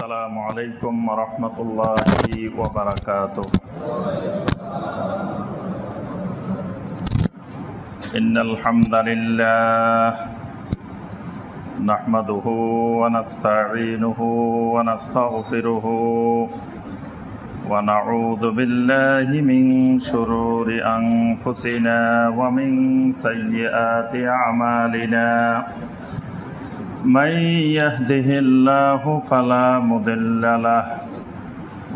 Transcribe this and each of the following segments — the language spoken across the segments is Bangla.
السلام عليكم ورحمة الله وبركاته. إن الحمد لله نحمده ونستعينه ونستغفره ونعوذ بالله من شرور أنفسنا ومن سيئات أعمالنا. من يهده الله فلا مضل له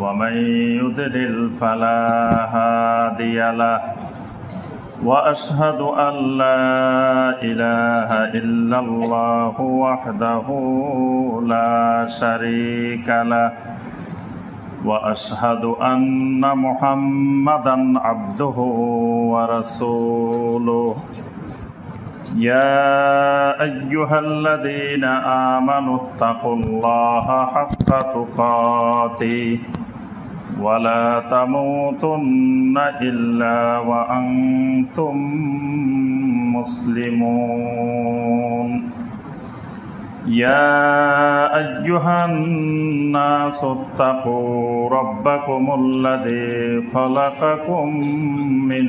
ومن يضلل فلا هادي له وأشهد أن لا إله إلا الله وحده لا شريك له وأشهد أن محمدًا عبده ورسوله. يا أيها الذين آمنوا اتقوا الله حق تقاته ولا تموتن إلا وأنتم مسلمون. يا أيها الناس اتقوا ربكم الذي خلقكم من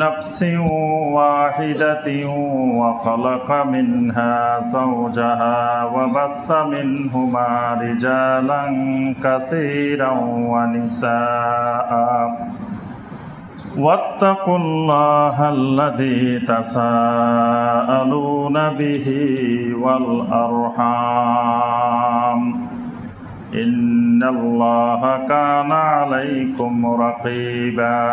نفس واحدة وخلق منها زوجها وبث منهما رجالا كثيرا ونساء. واتقوا الله الذي تساءلون به والأرحام إن الله كان عليكم رقيبا.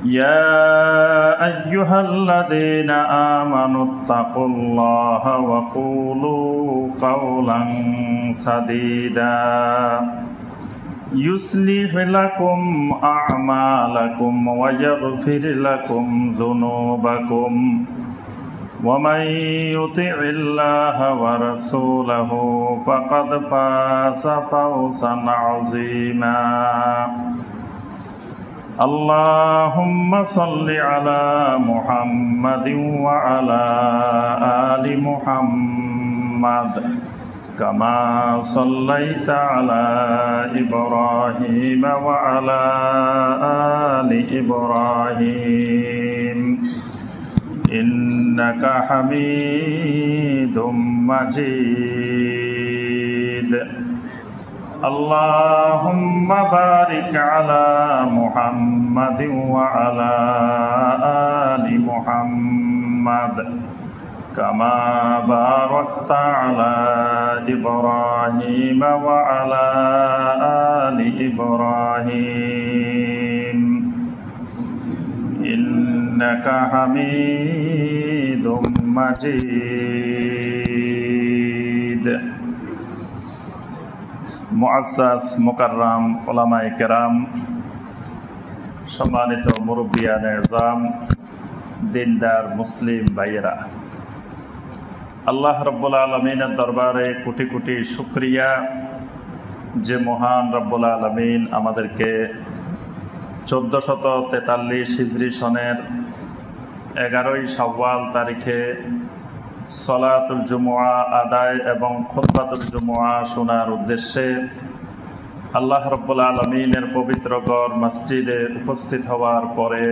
يا أيها الذين آمنوا اتقوا الله وقولوا قولا سديدا يصلح لكم أعمالكم ويغفر لكم ذنوبكم ومن يطع الله ورسوله فقد فاز فوزا عظيما. اللهم صل على محمد وعلى آل محمد كما صليت على إبراهيم وعلى آل إبراهيم إنك حميد مجيد. اللهم بارك على محمد وعلى آل محمد كما باركت على إبراهيم وعلى آل إبراهيم إنك حميد مجيد. মুআজ্জাজ মুকাররাম উলামায়ে কেরাম, সম্মানিত মুরব্বিয়ানে ইজাম, দিনদার মুসলিম ভাইয়েরা, আল্লাহ রাব্বুল আলামিনের দরবারে কোটি কোটি শুকরিয়া যে মহান রাব্বুল আলামিন আমাদেরকে 1443 হিজরি সনের 11ই শাওয়াল তারিখে সলাতুল জুমুআ আদায় এবং খুতবাতুল জুমুআ শোনার উদ্দেশ্যে আল্লাহ রাব্বুল আলামিনের পবিত্র ঘর মসজিদে উপস্থিত হওয়ার পরে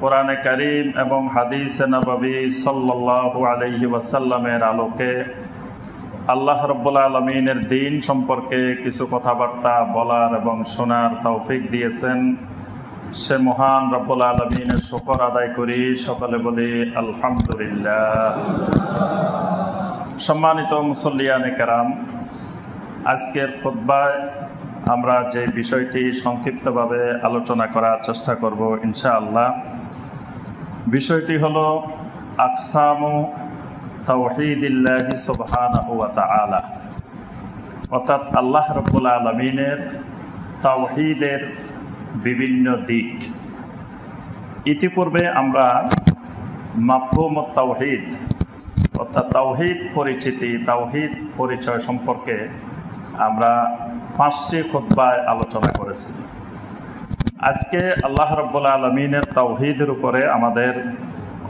কোরআনে কারীম এবং হাদিসে নববী সাল্লাল্লাহু আলাইহি ওয়াসাল্লামের আলোকে আল্লাহ রাব্বুল আলামিনের দ্বীন সম্পর্কে কিছু কথাবার্তা বলার এবং শোনার তৌফিক দিয়েছেন, সে মহান রব্বুল আলামিনের শুকর আদায় করি। সকলে বলি আলহামদুলিল্লাহ। সম্মানিত মুসল্লিয়ানে কেরাম, আজকের খুতবায় আমরা যে বিষয়টি সংক্ষিপ্তভাবে আলোচনা করার চেষ্টা করব ইনশাআল্লাহ, বিষয়টি হলো আকসামু তাওহীদিল্লাহি সুবহানাহু ওয়া তাআলা, অর্থাৎ আল্লাহ রাব্বুল আলামিনের তাওহীদের বিভিন্ন দিক। ইতিপূর্বে আমরা মাফহুমুত তাওহীদ অর্থাৎ তাওহীদ পরিচিতি, তাওহীদ পরিচয় সম্পর্কে আমরা 5টি খুতবায় আলোচনা করেছি। আজকে আল্লাহ রাব্বুল আলামিনের তাওহীদের উপরে আমাদের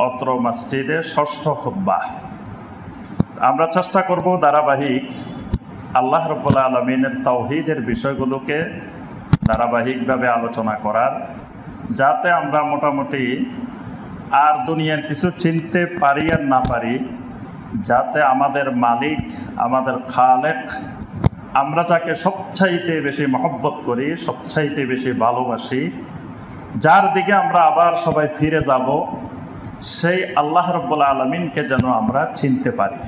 অত্র মসজিদে ষষ্ঠ খুতবা। আমরা চেষ্টা করব ধারাবাহিক আল্লাহ রাব্বুল আলামিনের তাওহীদের বিষয়গুলোকে ধারাবাহিকভাবে আলোচনা করার, যাতে আমরা মোটামুটি আর দুনিয়ার কিছু চিনতে পারি আর না পারি, যাতে আমাদের মালিক, আমাদের খালেক, আমরা যাকে সবচাইতে বেশি মহব্বত করি, সবচাইতে বেশি ভালোবাসি, যার দিকে আমরা আবার সবাই ফিরে যাব, সেই আল্লাহ রাব্বুল আলামিনকে যেন আমরা চিনতে পারি।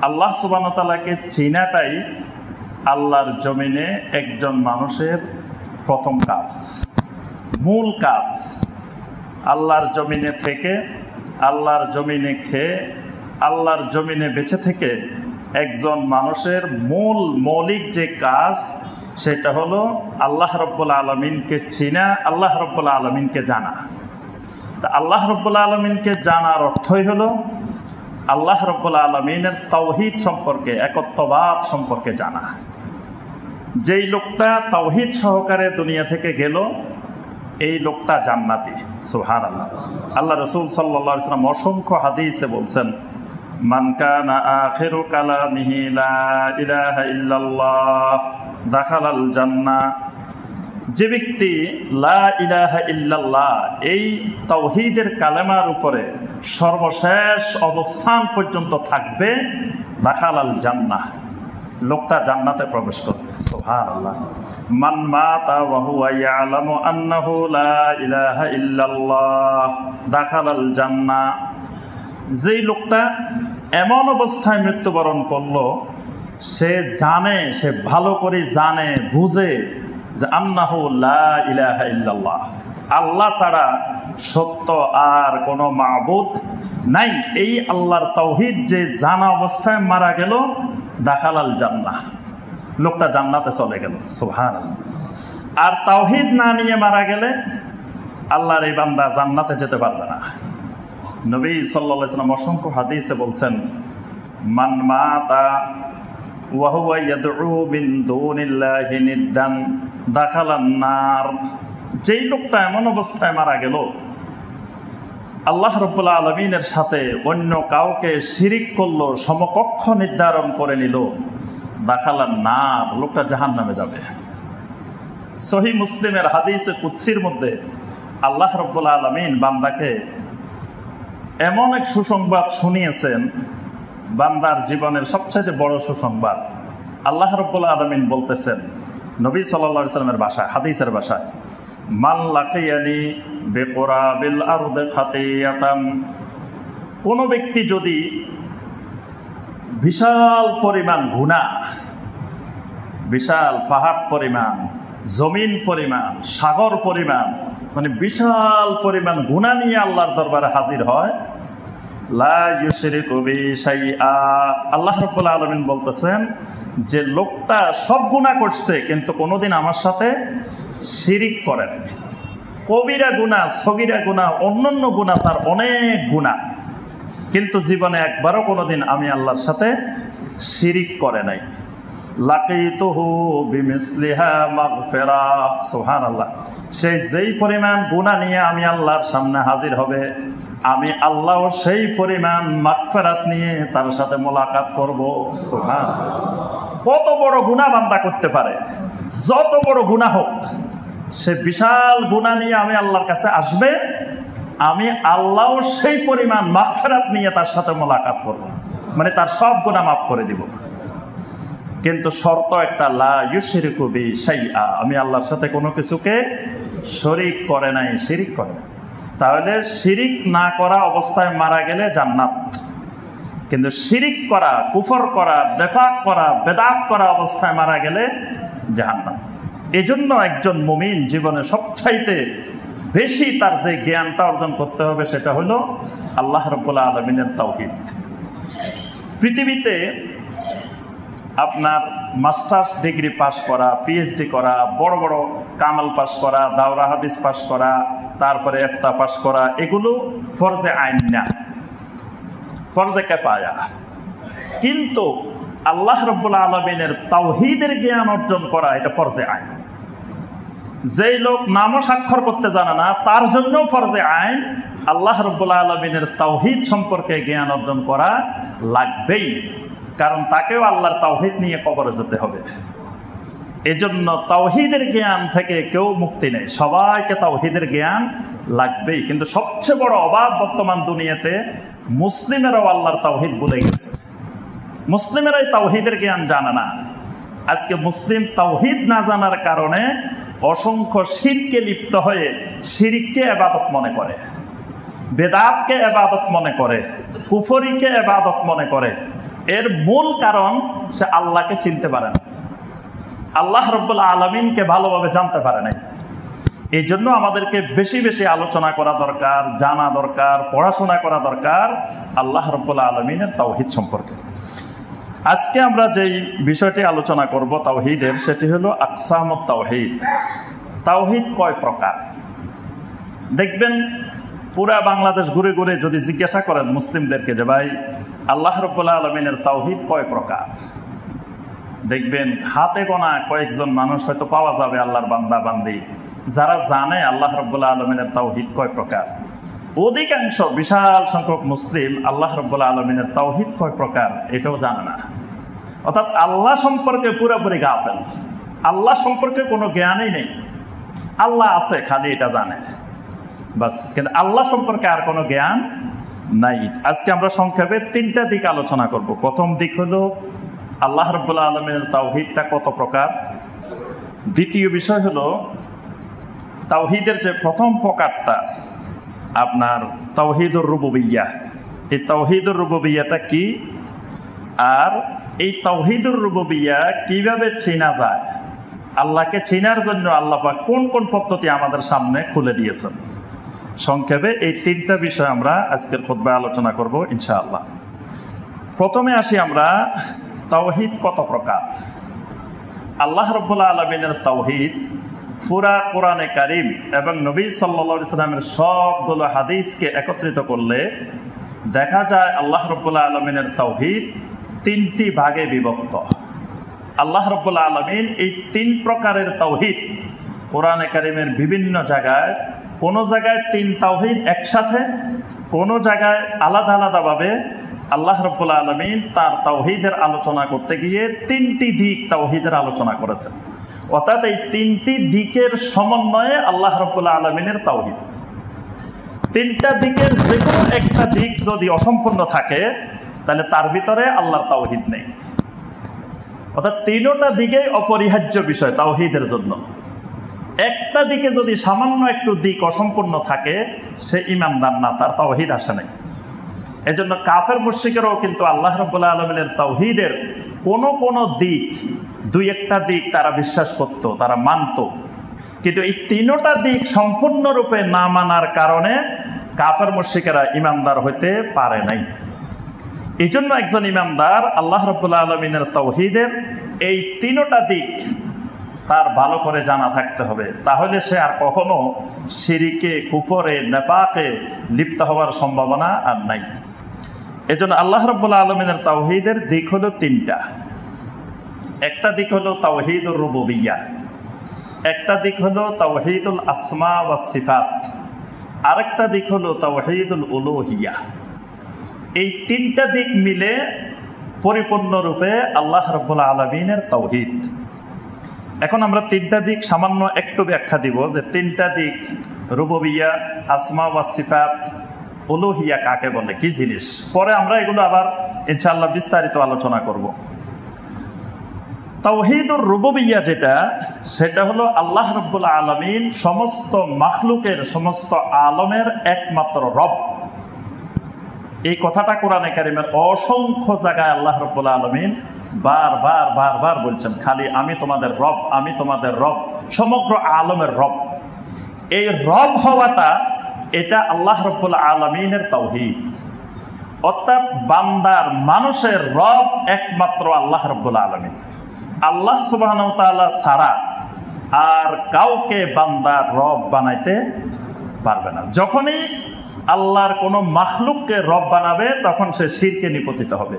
আল্লাহ সুবহানাহু ওয়া তাআলাকে চিনাটাই আল্লাহর জমিনে একজন মানুষের প্রথম কাজ, মূল কাজ। আল্লাহর জমিনে থেকে, আল্লাহর জমিনে খেয়ে, আল্লাহর জমিনে বেঁচে থেকে একজন মানুষের মৌলিক যে কাজ, সেটা হলো আল্লাহ রাব্বুল আলামিনকে চিনা, আল্লাহ রাব্বুল আলামিনকে জানা। তা আল্লাহ রাব্বুল আলামিনকে জানার অর্থই হলো আল্লাহ রাব্বুল আলামিনের তাওহীদ সম্পর্কে, একত্ববাদ সম্পর্কে জানা। যেই লোকটা তাওহীদ সহকারে দুনিয়া থেকে গেল, এই লোকটা জান্নাতি। সুবহানাল্লাহ। আল্লাহ রাসূল সাল্লাল্লাহু আলাইহি ওয়াসাল্লাম অসংখ্য হাদিসে বলছেন, মান কানা আখিরু কালামিহি লা ইলাহা ইল্লাল্লাহ দাখালাল জান্নাহ। যে ব্যক্তি লা ইলাহা ইল্লাল্লাহ এই তাওহীদের কালেমার উপরে সর্বশেষ অবস্থান পর্যন্ত থাকবে, দাখালাল জান্নাহ, লোকটা জান্নাতে প্রবেশ করবে। সুবহানাল্লাহ। মান মাতা ওয়া হুয়া ইয়ালামু আন্নাহু লা ইলাহা ইল্লাল্লাহ দাখালাল জান্নাহ। যেই লোকটা এমন অবস্থায় মৃত্যুবরণ করলো, সে জানে, সে ভালো করে জানে, বুঝে যে আন্নাহু লা ইলাহা ইল্লাল্লাহ, আল্লাহ ছাড়া সত্য আর কোনো মাবুদ নাই, এই আল্লাহর তাওহীদ যে জানা অবস্থায় মারা গেল, দাখালাল জান্নাহ, লোকটা জান্নাতে চলে গেল। সুবহানাল্লাহ। আর তাওহীদ না নিয়ে মারা গেলে আল্লাহর এই বান্দা জান্নাতে যেতে পারবে না। নবী সাল্লাল্লাহু আলাইহি ওয়াসাল্লাম অসংখ্য হাদিসে বলছেন, মান মাতা ওয়া হুয়া ইয়াদউ মিন দুনিল্লাহি নিদ্দান দাখালান নার। যেই লোকটা এমন অবস্থায় মারা গেল, আল্লাহ রাব্বুল আলামিনের সাথে অন্য কাউকে শিরিক করলো, সমকক্ষ নির্ধারণ করে নিল, দাখালান নার, লোকটা জাহান্নামে যাবে। সহিহ মুসলিমের হাদিসে কুদসির মধ্যে আল্লাহ রাব্বুল আলামিন বান্দাকে এমন এক সুসংবাদ শুনিয়েছেন, বান্দার জীবনের সবচেয়ে বড় সুসংবাদ। আল্লাহ রাব্বুল আলামিন বলতেছেন নবী সাল্লাল্লাহু আলাইহি ওয়াসাল্লামের ভাষায়, হাদিসের ভাষায়, মান লাকিয়ানি বিকুরাবিল আরদি খাতিয়াতান। কোন ব্যক্তি যদি বিশাল পরিমাণ গুনাহ, বিশাল পাহাড় পরিমাণ, জমিন পরিমাণ, সাগর পরিমাণ, মানে বিশাল পরিমাণ গুনাহ নিয়ে আল্লাহর দরবারে হাজির হয়, লা ইউশরিকু বি শাইআ, আল্লাহ রাব্বুল আলামিন বলতেছেন যে লোকটা সব গুনাহ করছে কিন্তু কোনোদিন আমার সাথে শিরিক করে নাই। কবিরা গুনাহ, সগীরা গুনাহ, অন্যান্য গুনাহ, তার অনেক গুনাহ, কিন্তু জীবনে একবারও কোনোদিন আমি আল্লাহর সাথে শিরিক করে নাই। লাকিতুহু বিমিসলিহা মাগফিরা। সুবহানাল্লাহ। সেই যেই পরিমাণ গুনাহ নিয়ে আমি আল্লাহর সামনে হাজির হবে, আমি আল্লাহও সেই পরিমাণ মাগফিরাত নিয়ে তার সাথে মোলাকাত করব। সুবহানাল্লাহ। কত বড় গুনাহ বান্দা করতে পারে, যত বড় গুনাহ হোক, সে বিশাল গুনাহ নিয়ে আমি আল্লাহর কাছে আসবে, আমি আল্লাহও সেই পরিমাণ মাগফিরাত নিয়ে তার সাথে মোলাকাত করব, মানে তার সব গুনাহ মাফ করে দিব। কিন্তু শর্ত একটা, লা ইউশরিকু বি শাইআ, আমি আল্লাহর সাথে কোনো কিছুকে শরীক করে নাই, শিরিক করে। তাহলে শিরিক না করা অবস্থায় মারা গেলে জান্নাত, কিন্তু শিরিক করা, কুফর করা, নেফাক করা, বেদাত করা অবস্থায় মারা গেলে জাহান্নাম। এজন্য একজন মুমিন জীবনে সবচাইতে বেশি তার যে জ্ঞানটা অর্জন করতে হবে, সেটা হলো আল্লাহ রাব্বুল আলামিনের তাওহীদ। পৃথিবীতে আপনার মাস্টার্স ডিগ্রি পাস করা, পিএইচডি করা, বড় বড় কামাল পাস করা, দাওরা হাদিস পাস করা, তারপরে একটা পাস করা, এগুলো ফরজে আইন না, ফরজে কিফায়া। কিন্তু আল্লাহ রাব্বুল আলামিনের তাওহীদের জ্ঞান অর্জন করা, এটা ফরজে আইন। যেই লোক নামও স্বাক্ষর করতে জানে না তার জন্য ফরজে আইন আল্লাহ রাব্বুল আলামিনের তাওহীদ সম্পর্কে জ্ঞান অর্জন করা লাগবেই, কারণ তাকেও আল্লাহর তাওহীদ নিয়ে কবরে যেতে হবে। এজন্য তাওহীদের জ্ঞান থেকে কেউ মুক্তি নেই, সবাইকে তাওহীদের জ্ঞান লাগবেই। কিন্তু সবচেয়ে বড় অভাব বর্তমান দুনিয়াতে মুসলিমেরাও আল্লাহর তাওহীদ ভুলে গেছে, মুসলিমেরাই তাওহীদের জ্ঞান জানে না। আজকে মুসলিম তাওহীদ না জানার কারণে অসংখ্য শিরকে লিপ্ত হয়ে শিরককে ইবাদত মনে করে, বেদাতকে ইবাদত মনে করে, কুফরিকে ইবাদত মনে করে। এর মূল কারণ সে আল্লাহকে চিনতে পারে না, আল্লাহ রাব্বুল আলামিনকে ভালোভাবে জানতে পারে না। এই জন্য আমাদেরকে বেশি বেশি আলোচনা করা দরকার, জানা দরকার, পড়াশোনা করা দরকার আল্লাহ রাব্বুল আলামিনের তাওহীদ সম্পর্কে। আজকে আমরা যেই বিষয়টি আলোচনা করব তাওহীদের, সেটি হলো আকসামুত তাওহীদ। তাওহীদ কয় প্রকার? দেখবেন পুরা বাংলাদেশ ঘুরে ঘুরে যদি জিজ্ঞাসা করেন মুসলিমদেরকে যে ভাই আল্লাহ রাব্বুল আলামিনের তাওহীদ কয় প্রকার, দেখবেন হাতে গোনা কয়েকজন মানুষ হয়তো পাওয়া যাবে আল্লাহর বান্দা বান্দি যারা জানে আল্লাহ রাব্বুল আলামিনের তাওহীদ কয় প্রকার। অধিকাংশ বিশাল সংখ্যক মুসলিম আল্লাহ রাব্বুল আলামিনের তাওহীদ কয় প্রকার এটাও জানে না। অর্থাৎ আল্লাহ সম্পর্কে পুরোপুরি গাফেল, আল্লাহ সম্পর্কে কোনো জ্ঞানই নেই। আল্লাহ আছে খালি এটা জানে বাস, কিন্তু আল্লাহ সম্পর্কে আর কোনো জ্ঞান নাই। আজকে আমরা সংক্ষেপে তিনটা দিক আলোচনা করব। প্রথম দিক হলো আল্লাহ রাব্বুল আলামিনের তাওহীদটা কত প্রকার। দ্বিতীয় বিষয় হলো তাওহীদের যে প্রথম প্রকারটা আপনার তাওহীদুর রুবুবিয়্যাহ, এই তাওহীদুর রুবুবিয়্যাহটা কি, আর এই তাওহীদুর রুবুবিয়্যাহ কিভাবে চেনা যায়, আল্লাহকে চেনার জন্য আল্লাহ পাক কোন কোন পদ্ধতি আমাদের সামনে খুলে দিয়েছেন। সংক্ষেপে এই তিনটা বিষয় আমরা আজকের খুতবায় আলোচনা করব ইনশাআল্লাহ। প্রথমে আসি আমরা তাওহীদ কত প্রকার। আল্লাহ রাব্বুল আলামিনের তাওহীদ পুরা কোরআনে কারিম এবং নবী সাল্লাল্লাহু আলাইহি সাল্লামের সবগুলো হাদিসকে একত্রিত করলে দেখা যায় আল্লাহ রাব্বুল আলামিনের তাওহীদ তিনটি ভাগে বিভক্ত। আল্লাহ রাব্বুল আলামিন এই তিন প্রকারের তাওহীদ কোরআনে কারিমের বিভিন্ন জায়গায়, কোনো জায়গায় তিন তাওহীদ একসাথে, কোনো জায়গায় আলাদা আলাদাভাবে আল্লাহ রাব্বুল আলামিন তার তাওহীদের আলোচনা করতে গিয়ে তিনটি দিক তাওহীদের আলোচনা করেছেন। অর্থাৎ এই তিনটি দিকের সমন্বয়ে আল্লাহ রাব্বুল আলামিনের তাওহীদ। তিনটা দিকের যে কোনো একটা দিক যদি অসম্পূর্ণ থাকে তাহলে তার ভিতরে আল্লাহর তাওহীদ নেই। অর্থাৎ তিনটা দিকেই অপরিহার্য বিষয় তাওহীদের জন্য। একটা দিকে যদি সামান্য একটু দিক অসম্পূর্ণ থাকে সে ঈমানদার না, তার তাওহীদ আসে নাই। এজন্য কাফের মুশরিকেরাও কিন্তু আল্লাহ রাব্বুল আলামিনের তাওহীদের কোনো দিক, দুই একটা দিক তারা বিশ্বাস করত, তারা মানত, কিন্তু এই তিনটা দিক সম্পূর্ণরূপে না মানার কারণে কাফের মুশরিকেরা ঈমানদার হইতে পারে নাই। এই জন্য একজন ঈমানদার আল্লাহ রাব্বুল আলামিনের তাওহীদের এই তিনটা দিক তার ভালো করে জানা থাকতে হবে, তাহলে সে আর কখনো শিরকে, কুফরে, নেফাকে লিপ্ত হওয়ার সম্ভাবনা আর নাই। এজন্য আল্লাহ রাব্বুল আলামিনের তাওহীদের দিক হলো তিনটা। একটা দিক হলো তাওহীদুর রুবুবিয়্যাহ, একটা দিক হলো তাওহীদুল আসমা ওয়াস সিফাত, আরেকটা দিক হলো তাওহীদুল উলুহিয়্যাহ। এই তিনটা দিক মিলে পরিপূর্ণরূপে আল্লাহ রাব্বুল আলামিনের তাওহীদ। এখন আমরা তিনটা দিক সামান্য একটু ব্যাখ্যা দিব যে তিনটা দিক রুবুবিয়্যাহ, আসমা ওয়াস সিফাত, উলুহিয়্যাহ কাকে বলে, কি জিনিস। পরে আমরা এগুলো আবার ইনশাআল্লাহ বিস্তারিত আলোচনা করব। তাওহীদুর রুবুবিয়্যাহ যেটা, সেটা হলো আল্লাহ রাব্বুল আলামিন সমস্ত মাখলুকের, সমস্ত আলমের একমাত্র রব। এই কথাটা কোরআনে কারিমের অসংখ্য জায়গায় আল্লাহ রাব্বুল আলামিন বারবার বলছেন, খালি আমি তোমাদের রব, আমি তোমাদের রব, সমগ্র আলমের রব। এই রব হওয়াটা এটা আল্লাহ রাব্বুল আলামিনের তাওহীদ। অর্থাৎ বান্দার, মানুষের রব একমাত্র আল্লাহ রাব্বুল আলামিন। আল্লাহ সুবহানাহু ওয়া তাআলা ছাড়া আর কাউকে বান্দার রব বানাইতে পারবে না। যখনই আল্লাহর কোনো মাখলুককে রব বানাবে তখন সে শিরকে নিপতিত হবে।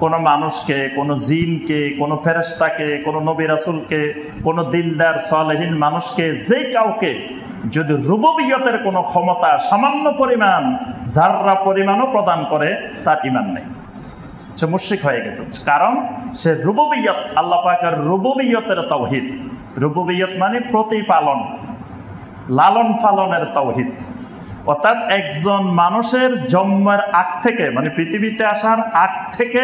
কোনো মানুষকে, কোনো জিনকে, কোনো ফেরেশতাকে, কোনো নবী রাসূলকে, কোনো দিনদার সালেহীন মানুষকে, যে কাউকে যদি রুবুবিয়তের কোনো ক্ষমতা সামান্য পরিমাণ, যাররা পরিমাণও প্রদান করে, তার ঈমান নেই, সে মুশরিক হয়ে গেছে। কারণ সে রুবুবিয়ত, আল্লাহ পাকের রুবুবিয়তের তাওহীদ। রুবুবিয়ত মানে প্রতিপালন, লালন পালনের তাওহীদ। অর্থাৎ একজন মানুষের জন্মের আগ থেকে, মানে পৃথিবীতে আসার আগ থেকে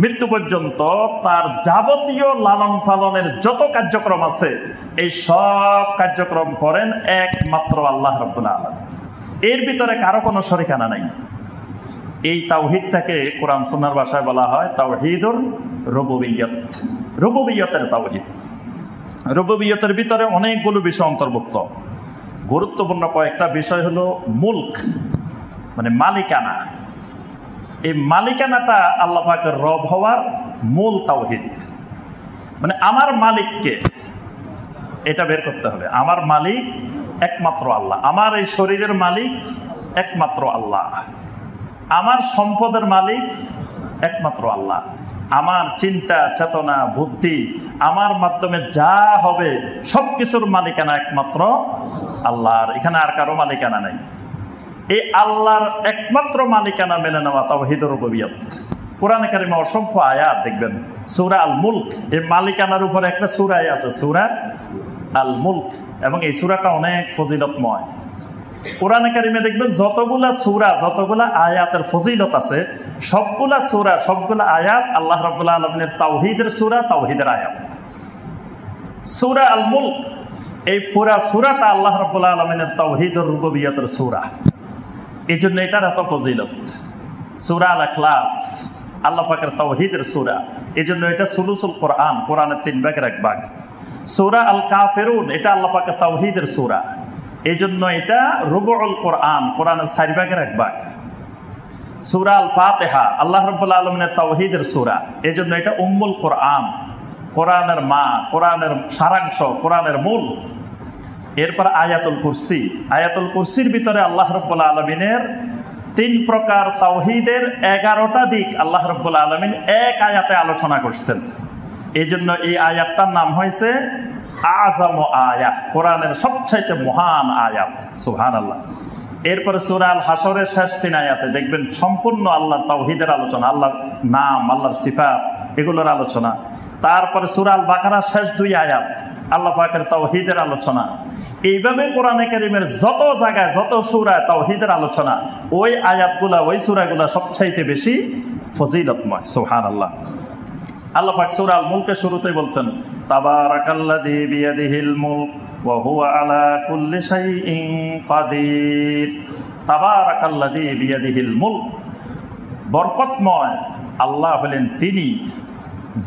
মৃত্যু পর্যন্ত তার যাবতীয় লালন পালনের যত কার্যক্রম আছে, এই সব কার্যক্রম করেন একমাত্র আল্লাহ রাব্বুল আলামিন। এর ভিতরে কারো কোনো শরিকানা নাই। এই তাওহীদটাকে কোরআন সুন্নাহর ভাষায় বলা হয় তাওহীদুর রুবুবিয়্যত, রুবুবিয়তের তাওহীদ। রুবুবিয়তের ভিতরে অনেকগুলো বিষয় অন্তর্ভুক্ত। গুরুত্বপূর্ণ কয়েকটা বিষয় হলো মুলক, মানে মালিকানা। এই মালিকানাটা আল্লাহ পাকের রব হওয়ার মূল তাওহীদ। মানে আমার মালিককে, এটা বের করতে হবে। আমার মালিক একমাত্র আল্লাহ। আমার এই শরীরের মালিক একমাত্র আল্লাহ। আমার সম্পদের মালিক একমাত্র আল্লাহ। আমার চিন্তা, চেতনা, বুদ্ধি, আমার মাধ্যমে যা হবে সব কিছুর মালিকানা একমাত্র আল্লাহর। এখানে আর কারো মালিকানা নেই। এই আল্লাহর একমাত্র মালিকানা মেনে নেওয়া তাওহীদুর রুবুবিয়্যত। কোরআনে কারিমে অসংখ্য আয়াত দেখবেন। সূরা আল মুলক, এই মালিকানার উপরে একটা সূরা আছে, সূরা আল মুলক, এবং এই সূরাটা অনেক ফজিলতময়। কোরআনে কারিমে দেখবেন যতগুলা সূরা, যতগুলা আয়াতের ফজিলত আছে, সবগুলা সূরা, সবগুলা আয়াত আল্লাহ রাব্বুল আলামিনের তাওহীদের সূরা, তাওহীদের আয়াত। সূরা আল মুলক, এই পুরা সূরাটা আল্লাহ রাব্বুল আলামিনের তাওহীদুর রুবুবিয়্যতের সূরা। এই জন্য এটার এত ফজিলত। সূরা আল ইখলাস আল্লাহ পাকের তাওহীদের সূরা, এই জন্য এটা সুলুসুল কোরআন, কোরআনের 3 ভাগের 1 ভাগ। সূরা আল কাফিরুন, এটা আল্লাহ পাকের তাওহীদের সূরা, এই জন্য এটা রুবুল কোরআন, কোরআনের 4 ভাগের 1 ভাগ। সূরা আল ফাতিহা আল্লাহ রাব্বুল আলামিনের তাওহীদের সূরা, এই জন্য এটা উম্মুল কোরআন, কোরআনের মা, কোরআনের সারাংশ, কোরআনের মূল। এরপর আয়াতুল কুরসি, আয়াতুল কুরসির ভিতরে আল্লাহ রাব্বুল আলামিনের 3 প্রকার তাওহীদের 11টা দিক আল্লাহ রাব্বুল আলামিন এক আয়াতে আলোচনা করছেন। এই জন্য এই আয়াতটার নাম হয়েছে আযম আয়াত, কোরআনের সবচাইতে মহান আয়াত। সুবহানাল্লাহ। এরপরে সূরা আল হাসরের শেষ 3 আয়াতে দেখবেন সম্পূর্ণ আল্লাহর তাওহীদের আলোচনা, আল্লাহর নাম, আল্লাহর সিফাত, এগুলোর আলোচনা। তারপরে সূরা আল বাকারার শেষ 2 আয়াত আল্লাহ পাকের তাওহীদের আলোচনা। এইভাবে কোরআনে কারীমের যত জায়গায়, যত সূরায় তাওহীদের আলোচনা, ওই আয়াতগুলা, ওই সূরাগুলা সবচাইতে বেশি ফজিলতময়। সুবহানাল্লাহ। আল্লাহ পাক সূরা আল মুলকের শুরুতেই বলছেন তাবারাকাল্লাযী বিয়াদিহিল মুলক ওয়া হুয়া আলা কুল্লি শাইইন কাদির। তাবারাকাল্লাযী বিয়াদিহিল মুলক, বরকতময় আল্লাহ হলেন তিনি,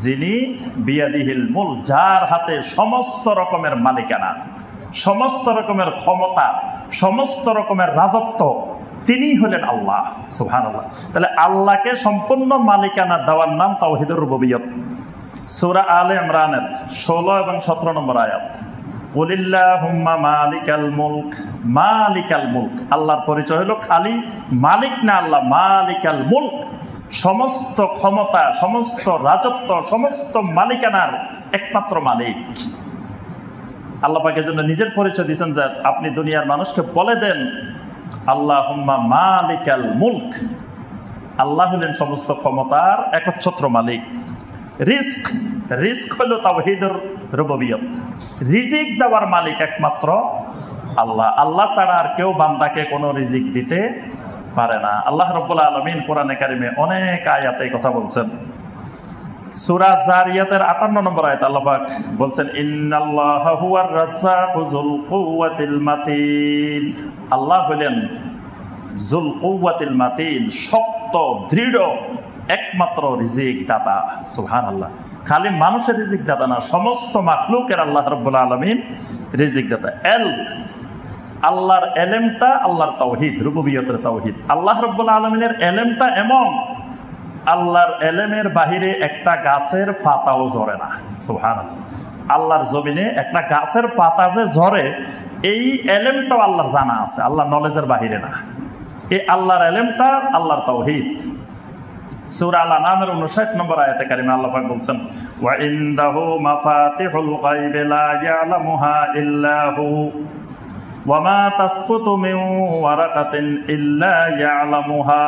যিনি বিয়াদিহিল মুলক, যার হাতে সমস্ত রকমের মালিকানা, সমস্ত রকমের ক্ষমতা, সমস্ত রকমের রাজত্ব, তিনি হলেন আল্লাহ। সুবহানাল্লাহ। তাহলে আল্লাহকে সম্পূর্ণ মালিকানা দেওয়ার নাম তাওহীদুর রুবুবিয়্যত। সূরা আলে ইমরানের 16 এবং 17 নম্বর আয়াত, কুলিল্লাহুম্মা মালিকাল মুলক, মালিকাল মুলক, আল্লাহর পরিচয় হলো খালি মালিক না, আল্লাহ মালিকাল মুলক, সমস্ত ক্ষমতা, সমস্ত রাজত্ব, সমস্ত মালিকানার একমাত্র মালিক। আল্লাহ পাকের জন্য নিজের পরিচয় দিয়েছেন যে আপনি দুনিয়ার মানুষকে বলে দেন আল্লাহুম্মা মালিকাল মুলক, আল্লাহ হলেন সমস্ত ক্ষমতার একচ্ছত্র মালিক। রিজক, রিজক হলো তাওহীদুর রুবুবিয়্যত। রিজিক দেওয়ার মালিক একমাত্র আল্লাহ। আল্লাহ ছাড়া আর কেউ বান্দাকে কোনো রিজিক দিতে পারে না। আল্লাহ রাব্বুল আলামিন কোরআনে কারিমে অনেক আয়াতে কথা বলছেন। সূরা জারিয়াতের 58 নম্বর আয়াত আল্লাহ পাক বলছেন ইন্নাল্লাহা হুয়ার রাজ্জাকু যুল কুওয়াতিল মাতিন। আল্লাহ হলেন যুল কুওয়াতিল মাতিন, শক্ত, দৃঢ়, একমাত্র রিজিক দাতা। সুবহানাল্লাহ। খালি মানুষের রিজিক দাতা না, সমস্ত মাখলুকের আল্লাহ রাব্বুল আলামিন রিজিক দাতা। আল্লাহর এলেমটা, আল্লাহর তাওহীদ, রুবুবিয়তের তাওহীদ। আল্লাহ রাব্বুল আলামিনের এলেমটা এমন, আল্লাহর এলেমের বাহিরে একটা গাছের পাতাও ঝরে না। সুবহানাল্লাহ। আল্লাহর জমিনে একটা গাছের পাতা যে ঝরে, এই এলেমটাও আল্লাহর জানা আছে, আল্লাহর নলেজের বাহিরে না। এই আল্লাহর এলেমটা আল্লাহর তাওহীদ। সূরা আল-আনআমের 59 নম্বর আয়াতে কারিমা আল্লাহ পাক বলছেন, ওয়া ইনদাহু মাফাতিহুল গায়বি লা ইয়ালামুহা ইল্লা হু ওয়া মা তাসকুতু মিন ওয়ারাকাতিন ইল্লা ইয়ালামুহা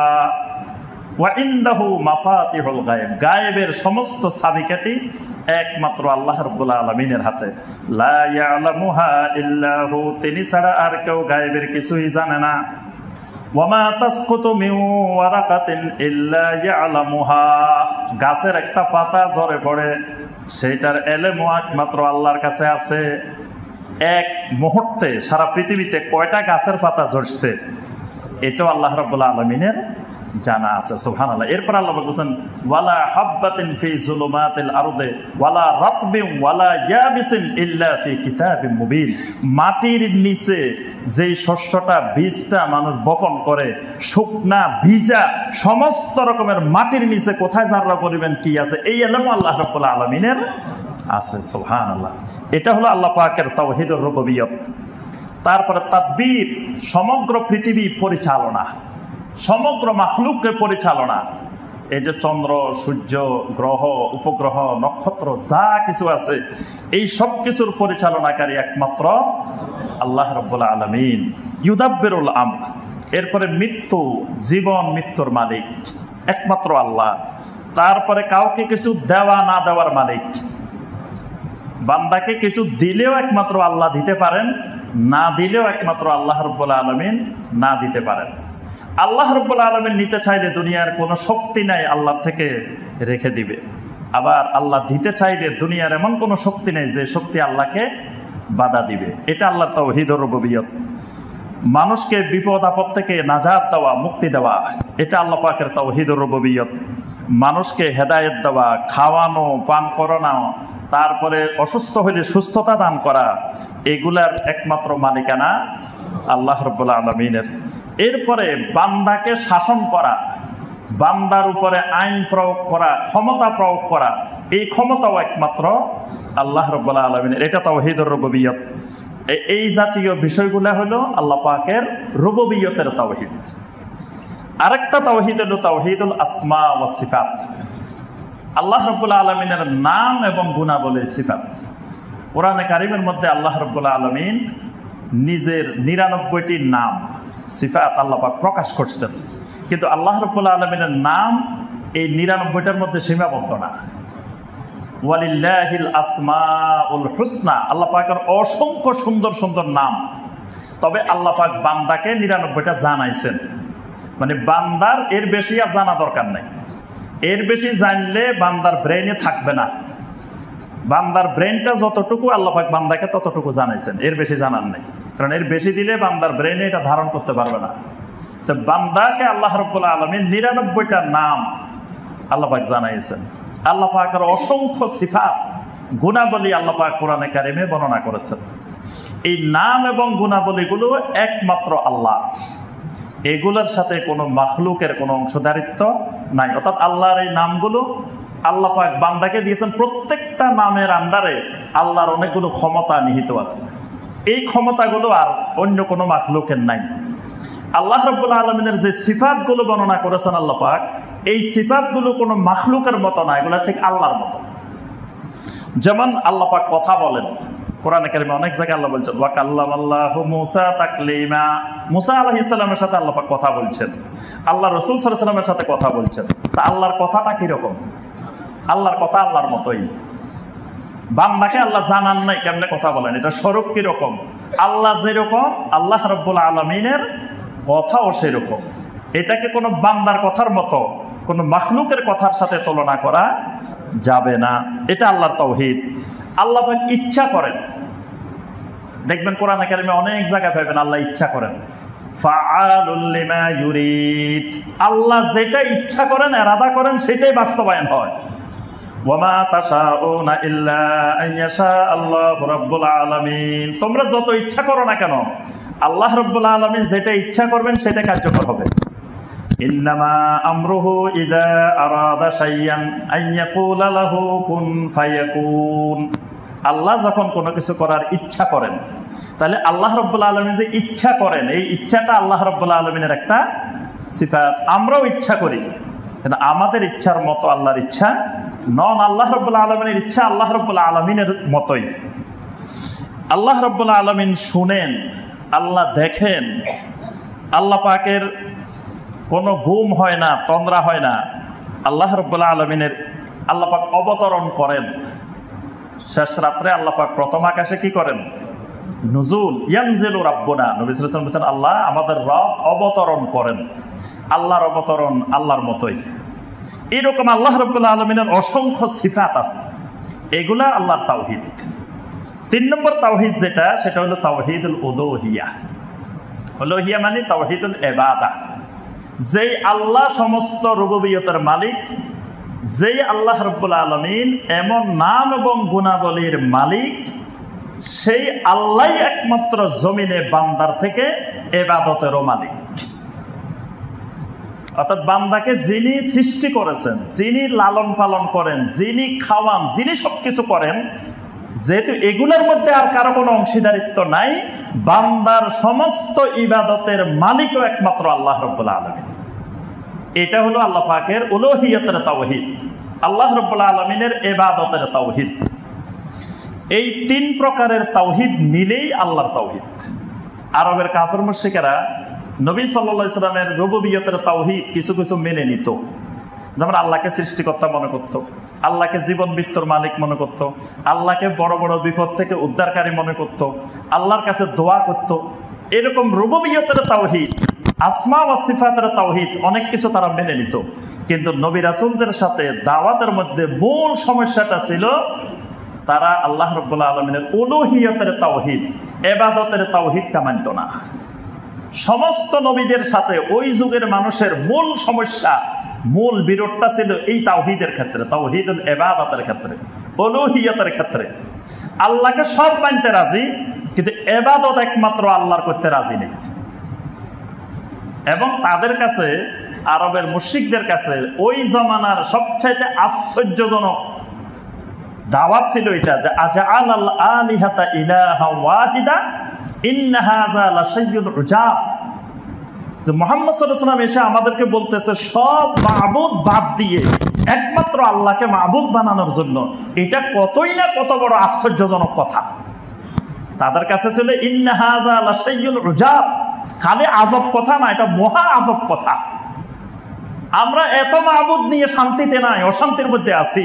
ওয়া ইনদাহু মাফাতিহুল গায়ব, গায়েবের সমস্ত চাবিকাঠি একমাত্র আল্লাহ রাব্বুল আলামিনের হাতে। লা ইয়ালামুহা ইল্লা হু, তিনি ছাড়া আর কেউ গায়েবের কিছুই জানে না। ওয়া মা তাসকুতু মিন ওয়ারাকাতিন ইল্লা ইয়ালামুহা, গাছের একটা পাতা ঝরে পড়ে সেইটার এলেমও একমাত্র আল্লাহর কাছে আছে। এক মুহূর্তে সারা পৃথিবীতে কয়টা গাছের পাতা ঝরছে এটাও আল্লাহ রাব্বুল আলামিনের জানা আছে। সুবহানাল্লাহ। এরপর আল্লাহ বলেছেন, ওয়ালা হাববাতিন ফি যুলুমাতিল আরদি ওয়ালা রাতবিন ওয়ালা ইয়াবিসিন ইল্লা ফি কিতাবিম মুবিন, মাটির নিচে যেই শস্যটা বীজটা মানুষ বপন করে, শুকনা ভিজা সমস্ত রকমের মাটির নিচে কোথায় যারা পরিমাণ কি আছে এই ইলম আল্লাহ রাব্বুল আলামিনের আছে। সুবহানাল্লাহ। এটা হলো আল্লাহ পাকের তাওহীদুর রুবুবিয়্যত। তারপরে তাদবীর, সমগ্র পৃথিবী পরিচালনা, সমগ্র মাখলুককে পরিচালনা। এই যে চন্দ্র, সূর্য, গ্রহ, উপগ্রহ, নক্ষত্র যা কিছু আছে এই সব কিছুর পরিচালনাকারী একমাত্র আল্লাহ রাব্বুল আলামিন। ইউদাব্বিরুল আমর, এরপরে মৃত্যু, জীবন মৃত্যুর মালিক একমাত্র আল্লাহ। তারপরে কাউকে কিছু দেওয়া না দেওয়ার মালিক। বান্দাকে কিছু দিলেও একমাত্র আল্লাহ দিতে পারেন, না দিলেও একমাত্র আল্লাহ রাব্বুল আলামিন না দিতে পারেন। আল্লাহ রাব্বুল আলামিন নিতে চাইলে দুনিয়ার কোনো শক্তি নাই আল্লাহ থেকে রেখে দিবে, আবার আল্লাহ দিতে চাইলে দুনিয়ার এমন কোনো শক্তি নেই যে শক্তি আল্লাহকে বাধা দিবে। এটা আল্লাহর তাওহীদুর রুবুবিয়্যত। মানুষকে বিপদ আপদ থেকে নাজাত দেওয়া, মুক্তি দেওয়া, এটা আল্লাহ পাকের তাওহীদুর রুবুবিয়্যত। মানুষকে হেদায়েত দেওয়া, খাওয়ানো, পান করানো, তারপরে অসুস্থ হলে সুস্থতা দান করা, এগুলার একমাত্র মালিকানা আল্লাহ রাব্বুল আলামিনের। এরপরে বান্দাকে শাসন করা, বান্দার উপরে আইন প্রয়োগ করা, ক্ষমতা প্রয়োগ করা, এই ক্ষমতাও একমাত্র আল্লাহ রাব্বুল আলামিনের। এটা তাওহীদুর রুবুবিয়্যত। এই জাতীয় বিষয়গুলো হলো আল্লাহ পাকের রুবুবিয়্যতের তাওহীদ। আরেকটা তাওহীদ হলো তাওহীদুল আসমা ওয়াস সিফাত। আল্লাহ রাব্বুল আলামিনের নাম এবং গুণাবলীর সিফাত। কোরআনে কারিমের মধ্যে আল্লাহ রাব্বুল আলামিন নিজের 99টি নাম, সিফাত আল্লাহ পাক প্রকাশ করছেন, কিন্তু আল্লাহ রাব্বুল আলামিনের নাম এই 99টার মধ্যে সীমাবদ্ধ না। ওয়ালিল্লাহিল আসমাউল হুসনা, আল্লাহ পাকের অসংখ্য সুন্দর সুন্দর নাম। তবে আল্লাহ পাক বান্দাকে 99টা জানাইছেন, মানে বান্দার এর বেশি আর জানা দরকার নাই। এর বেশি জানলে বান্দার ব্রেনে থাকবে না। বান্দার ব্রেনটা যতটুকু আল্লাহ পাক বান্দাকে ততটুকু জানাইছেন, এর বেশি জানার নেই। কারণ এর বেশি দিলে বান্দার ব্রেনে এটা ধারণ করতে পারবে না। তো বান্দাকে আল্লাহ রাব্বুল আলামিন 99টা নাম আল্লাহ পাক জানাইছেন। আল্লাহ পাকের অসংখ্য সিফাত, গুণাবলী আল্লাহ পাক কোরআনে কারিমে বর্ণনা করেছেন। এই নাম এবং গুণাবলীগুলো একমাত্র আল্লাহ, এগুলোর সাথে কোনো মাখলুকের কোনো অংশদারিত্ব নাই। অর্থাৎ আল্লাহর এই নামগুলো আল্লাহ পাক বান্দাকে দিয়েছেন। প্রত্যেকটা নামের আন্ডারে আল্লাহর অনেকগুলো ক্ষমতা নিহিত আছে। এই ক্ষমতাগুলো আর অন্য কোনো মাখলুকের নাই। আল্লাহ রাব্বুল আলামিনের যে সিফাতগুলো বর্ণনা করেছেন আল্লাহ পাক, এই সিফাতগুলো কোনো মাখলুকের মতো না, এগুলো ঠিক আল্লাহর মতো। যেমন আল্লাহ পাক কথা বলেন, কোরআনে কারিমে অনেক জায়গায় আল্লাহ বলছেন ওয়া কাল্লামাল্লাহু মূসা তাকলিমা, মূসা আলাইহিস সালামের সাথে আল্লাহ পাক কথা বলছেন, আল্লাহ রাসূল সাল্লাল্লাহু আলাইহি ওয়াসাল্লামের সাথে কথা বলছেন। তা আল্লাহর কথাটা কি রকম? আল্লাহর কথা আল্লাহর মতোই। বান্দাকে আল্লাহ জানান নাই কেমনে কথা বলেন, এটা স্বরূপ কি রকম? আল্লাহ যেরকম আল্লাহ রাব্বুল আলামিনের কথাও সেরকম। এটাকে কোনো বান্দার কথার মতো কোনো মাখলুকের কথার সাথে তুলনা করা যাবে না। এটা আল্লাহর তাওহীদ। আল্লাহ পাক ইচ্ছা করেন, দেখবেন কোরআনে কারিমে অনেক জায়গায় পাবেন আল্লাহ ইচ্ছা করেন। ফাআলুল লিমা ইউরিদ, আল্লাহ যেটা ইচ্ছা করেন, ইরাদা করেন, সেটাই বাস্তবায়ন হয়। ওয়ামা তাশাউনা ইল্লা আইয়াশা আল্লাহু রাব্বুল আলামিন, তোমরা যত ইচ্ছা করো না কেন আল্লাহ রাব্বুল আলামিন যেটা ইচ্ছা করবেন সেটা কার্যকর হবে। ইন্নামা আমরুহু ইযা আরাদা শাইয়ান আইয়াকুলা লাহু কুন ফায়াকুন, আল্লাহ যখন কোনো কিছু করার ইচ্ছা করেন, তাহলে আল্লাহ রাব্বুল আলামিন যে ইচ্ছা করেন, এই ইচ্ছাটা আল্লাহ রাব্বুল আলামিনের একটা সিফাত। আমরাও ইচ্ছা করি, কিন্তু আমাদের ইচ্ছার মতো আল্লাহর ইচ্ছা নন, আল্লাহ রাব্বুল আলামিনের ইচ্ছা আল্লাহ রাব্বুল আলামিনের মতোই। আল্লাহ রাব্বুল আলামিন শুনেন, আল্লাহ দেখেন, আল্লাহ পাকের কোনো গুম হয় না, তন্দ্রা হয় না। আল্লাহ রাব্বুল আলামিনের আল্লাহ পাক অবতরণ করেন শেষ রাত্রে। আল্লাহ পাক প্রথম আকাশে কি করেন? নুজুল, ইয়ানজিলু রাব্বুনা। নবী সাল্লাল্লাহু আলাইহি ওয়াসাল্লাম বলেন আল্লাহ আমাদের রব অবতরণ করেন। আল্লাহর অবতরণ আল্লাহর মতোই। এরকম আল্লাহ রাব্বুল আলামিনের অসংখ্য সিফাত আছে, এগুলা আল্লাহর তাওহীদ। 3 নম্বর তাওহীদ যেটা, সেটা হলো তাওহীদুল উলুহিয়া। উলুহিয়া মানে তাওহীদুল ইবাদা। যেই আল্লাহ সমস্ত রুবুবিয়তের মালিক, যেই আল্লাহ রাব্বুল আলামিন এমন নাম এবং গুণাবলীর মালিক, সেই আল্লাহ একমাত্র জমিনে বান্দার থেকে ইবাদতেরও মালিক। অর্থাৎ বান্দাকে যিনি সৃষ্টি করেছেন, যিনি লালন পালন করেন, যিনি খাওয়ান, যিনি সবকিছু করেন, যেহেতু এগুলোর মধ্যে আর কারো কোনো অংশীদারিত্ব নাই, বান্দার সমস্ত ইবাদতের মালিকও একমাত্র আল্লাহ রাব্বুল আলামিন। এটা হলো আল্লাহ পাকের উলুহিয়তের তাওহীদ, আল্লাহ রাব্বুল আলামিনের ইবাদতের তাওহীদ। এই 3 প্রকারের তাওহীদ মিলেই আল্লাহর তাওহীদ। আরবের কাফির মুশরিকেরা নবী সাল্লাল্লাহু আলাইহি সাল্লামের রুবুবিয়তের তাওহীদ কিছু কিছু মেনে নিত। যেমন আল্লাহকে সৃষ্টিকর্তা মনে করত, আল্লাহকে জীবন মৃত্যুর মালিক মনে করত, আল্লাহকে বড় বড় বিপদ থেকে উদ্ধারকারী মনে করত, আল্লাহর কাছে দোয়া করত। এরকম রুবুবিয়তের তাওহীদ, আসমা ওয়া সিফাতের তাওহীদ অনেক কিছু তারা মেনে নিত। কিন্তু নবী রাসূলদের সাথে দাওয়াতের মধ্যে মূল সমস্যাটা ছিল তারা আল্লাহ রাব্বুল আলামিনের উলুহিয়তের তাওহীদ, ইবাদতের তাওহীদটা মানত না। সমস্ত নবীদের সাথে ওই যুগের মানুষের মূল সমস্যা, মূল বিরোধটা ছিল এই তাওহীদের ক্ষেত্রে, তাওহীদুল ইবাদতের ক্ষেত্রে, উলুহিয়তের ক্ষেত্রে। আল্লাহকে সব মানতে রাজি, কিন্তু ইবাদত একমাত্র আল্লাহর করতে রাজি নেই। এবং তাদের কাছে, আরবের মুশরিকদের কাছে ওই জমানার সবচাইতে আশ্চর্যজনক দাওয়াত ছিল এটা, যে আজআলাল আলিহাতা ইলাহা ওয়াহিদা ইন্না হাযা লাশাইউন উজাব। যে মুহাম্মদ সাল্লাল্লাহু আলাইহি ওয়াসাল্লাম এসে আমাদেরকে বলতেছে সব মাবুদ বাদ দিয়ে একমাত্র আল্লাহকে মাবুদ বানানোর জন্য, এটা কতই না কত বড় আশ্চর্যজনক কথা। তাদের কাছে ছিল ইন্না হাযা লাশাইউন উজাব, খালি আজব কথা না, এটা মহা আজব কথা। আমরা এত মাবুদ নিয়ে শান্তিতে নাই, অশান্তির মধ্যে আছি,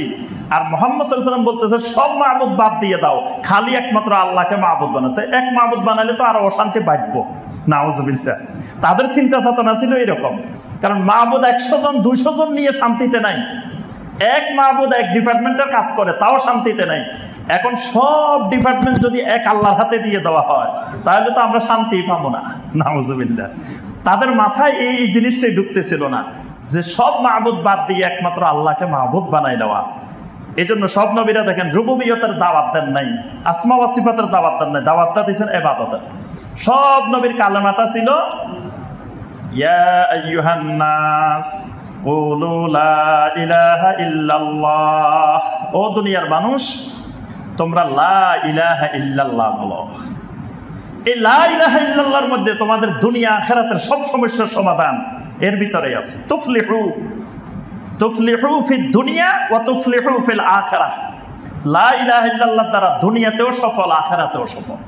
আর মুহাম্মদ সাল্লাল্লাহু আলাইহি ওয়াসাল্লাম বলতেছে সব মাবুদ বাদ দিয়ে দাও, খালি একমাত্র আল্লাহকে মাবুদ বানাতে। এক মাবুদ বানালে তো আরো অশান্তি বাড়বো, নাউযুবিল্লাহ। তাদের চিন্তা চেতনা ছিল এরকম, কারণ মাবুদ 100 জন 200 জন নিয়ে শান্তিতে নাই, এক মাবুদ এক ডিপার্টমেন্টের কাজ করে তাও শান্তিতে নাই। এখন সব ডিপার্টমেন্ট যদি এক আল্লাহর হাতে দিয়ে দেওয়া হয়, তাহলে তো আমরা শান্তি পাবো না, নাউযুবিল্লাহ। তাদের মাথায় এই জিনিসটাই ঢুকতেছিল না, যে সব মাবুদ বাদ দিয়ে একমাত্র আল্লাহকে মাবুদ বানাই দেওয়া। এই জন্য সব নবীরা দেখেন রুবুবিয়তের দাওয়াত দেন নাই, আসমা ওয়া সিফাতের দাওয়াত দেন নাই, দাওয়াতটা দিয়েছেন ইবাদতের। সব নবীর কালেমাটা ছিল ইয়া আইয়ুহান নাস কুলু লা ইলাহা ইল্লাল্লাহ। ও দুনিয়ার মানুষ, তোমরা লা ইলাহা ইল্লাল্লাহ বলো। এই লা ইলাহা ইল্লাল্লাহর মধ্যে তোমাদের দুনিয়া আখিরাতের সব সমস্যার সমাধান এর ভিতরে আছে। তুফলিহু, তুফলিহু ফিদ দুনিয়া ওয়া তুফলিহু ফিল আখিরাহ। লা ইলাহা ইল্লাল্লাহ দ্বারা দুনিয়াতেও সফল, আখিরাতেও সফল।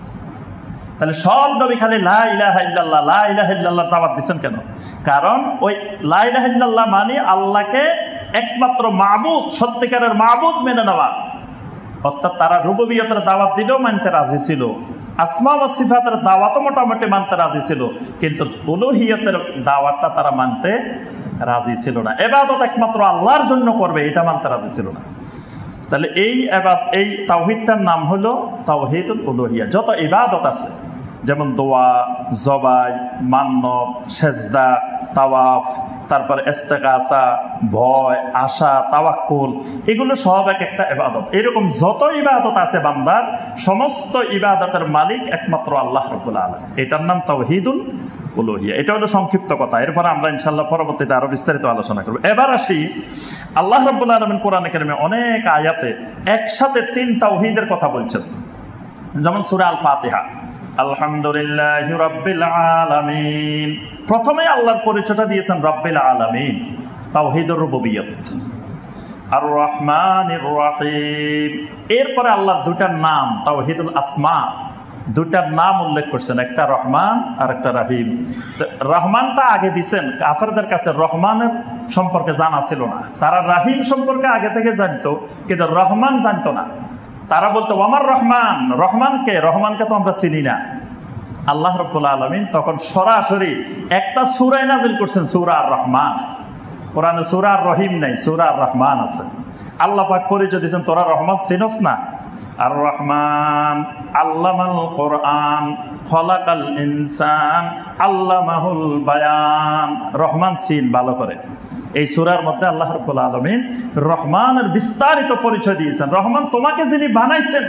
তাহলে সব নবী খালি লা ইলাহা ইল্লাল্লাহ, লা ইলাহা ইল্লাল্লাহ দাওয়াত দিচ্ছেন কেন? কারণ ওই লা ইলাহা ইল্লাল্লাহ মানে আল্লাহকে একমাত্র মাবুদ, সত্যিকারের মাবুদ মেনে নেওয়া। অর্থাৎ তারা রুবুবিয়তের দাওয়াত দিলেও মানতে রাজি ছিল, আসমা ওয়া সিফাতের দাওয়াতও মোটামুটি মানতে রাজি ছিল, কিন্তু উলুহিয়তের দাওয়াতটা তারা মানতে রাজি ছিল না। ইবাদত একমাত্র আল্লাহর জন্য করবে, এটা মানতে রাজি ছিল না। তাহলে এই তাওহীদটার নাম হলো তাওহীদুল উলুহিয়া। যত ইবাদত আছে, যেমন দোয়া, জবাই, মান্নত, সেজদা, তাওয়াফ, তারপরে ইস্তেগাসা, ভয়, আশা, তাওয়াক্কুল, এগুলো সব এক একটা ইবাদত। এরকম যত ইবাদত আছে বান্দার, সমস্ত ইবাদতের মালিক একমাত্র আল্লাহ রাব্বুল আলামিন। এটার নাম তাওহীদুল উলুহিয়া। এটা হলো সংক্ষিপ্ত কথা। এরপর আমরা ইনশাআল্লাহ পরবর্তীতে আরো বিস্তারিত আলোচনা করব। এবার আসি, আল্লাহ রাব্বুল আলামিন কোরআনে কারিমে অনেক আয়াতে একসাথে 3 তাওহীদের কথা বলছেন। যেমন সূরা আল ফাতিহা, আলহামদুলিল্লাহি রাব্বিল আলামিন, প্রথমে আল্লাহর পরিচয়টা দিয়েছেন রাব্বিল আলামিন। তাওহীদুর রুবুবিয়্যাত, আর রহমানির রহিম। এরপরে আল্লাহর দুইটার নাম তাওহীদুল আসমা, দুইটার নাম উল্লেখ করছেন, একটা রহমান আর একটা রাহিম। রহমানটা আগে দিছেন, কাফেরদের কাছে রহমানের সম্পর্কে জানা ছিল না, তারা রাহিম সম্পর্কে আগে থেকে জানতো, কিন্তু রহমান জানতো না। তারা বলতো আমার রহমান, রহমানকে, রহমানকে তো আমরা চিনি না। আল্লাহ রাব্বুল আলামিন তখন সরাসরি একটা সূরা নাযিল করছেন, সূরা আর রহমান। কোরআনে সূরা আর রহিম নাই, সূরা আর রহমান আছে। আল্লাহ পাক পরিচয় দিয়েছেন, তোরা রহমান চিনস না? আর রহমান আল্লামাল কোরআন খলাকাল ইনসান আল্লামাহুল বায়ান। রহমান সিন ভালো করে। এই সূরার মধ্যে আল্লাহ রাব্বুল আলামিন রহমানের বিস্তারিত পরিচয় দিয়েছেন। রহমান তোমাকে যিনি বানাইছেন,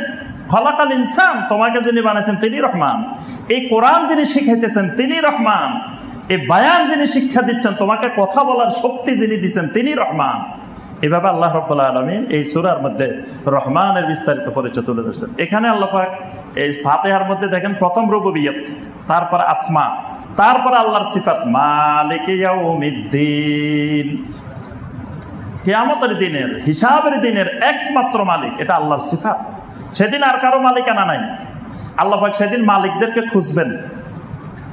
খলাকাল ইনসান, তোমাকে যিনি বানাইছেন তিনি রহমান। এই কোরআন যিনি শিখাইতেছেন তিনি রহমান। এই বায়ান যিনি শিক্ষা দিচ্ছেন, তোমাকে কথা বলার শক্তি যিনি দিচ্ছেন তিনি রহমান। এভাবে আল্লাহ রাব্বুল আলামিন এই সূরার মধ্যে রহমানের বিস্তারিত পরিচয় তুলে ধরছেন। এখানে আল্লাহ পাক এই ফাতিহার মধ্যে দেখেন প্রথম রুবুবিয়্যাত, তারপর আসমা, তারপর আল্লাহর সিফাত মালিকি ইয়াউমিদ্দিন, কিয়ামতের দিনের, হিসাবের দিনের একমাত্র মালিক, এটা আল্লাহর সিফাত। সেদিন আর কারো মালিকানা নাই। আল্লাহ পাক সেদিন মালিকদেরকে খুঁজবেন।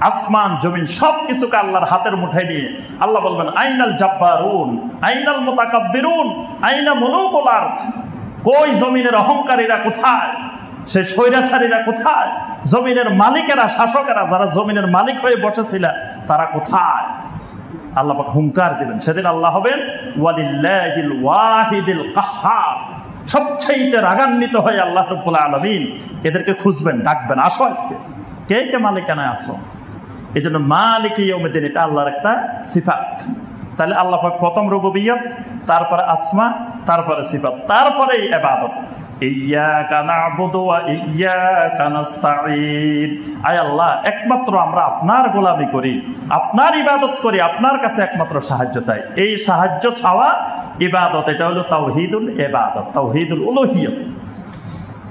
আসমান জমিন সব কিছুকে আল্লাহর হাতের মুঠায় নিয়ে আল্লাহ বলবেন আইনাল জাব্বারুন আইনাল মুতাকাব্বিরুন আইনা মুলুকুল আরদ। কই জমিনের অহংকারীরা কোথায়, সেই স্বৈরাচারীরা কোথায়, জমিনের মালিকেরা, শাসকেরা যারা জমিনের মালিক হয়ে বসেছিল তারা কোথায়? আল্লাহ পাক হুঙ্কার দিবেন। সেদিন আল্লাহ হবেন ওয়ালিল্লাহিল ওয়াহিদিল কাহ্হার, সবচেয়ে রাগান্বিত হয়ে আল্লাহ রাব্বুল আলামিন এদেরকে খুঁজবেন, ডাকবেন, আসো আজকে কে কে মালিকানায় আসো। এই জন্য মালিক ইয়াউমিদ্দিন এটা আল্লাহর একটা সিফাত। তাহলে আল্লাহ পাক প্রথম রুবুবিয়্যাত, তারপরে আসমা, তারপরে সিফাত, তারপরে ইবাদত। ইয়্যাকা না'বুদু ওয়া ইয়্যাকা নাস্তাঈন। আয় আল্লাহ, একমাত্র আমরা আপনার গোলামি করি, আপনার ইবাদত করি, আপনার কাছে একমাত্র সাহায্য চাই। এই সাহায্য চাওয়া ইবাদত, এটা হলো তাওহীদুল ইবাদত, তাওহীদুল উলুহিয়্যাত।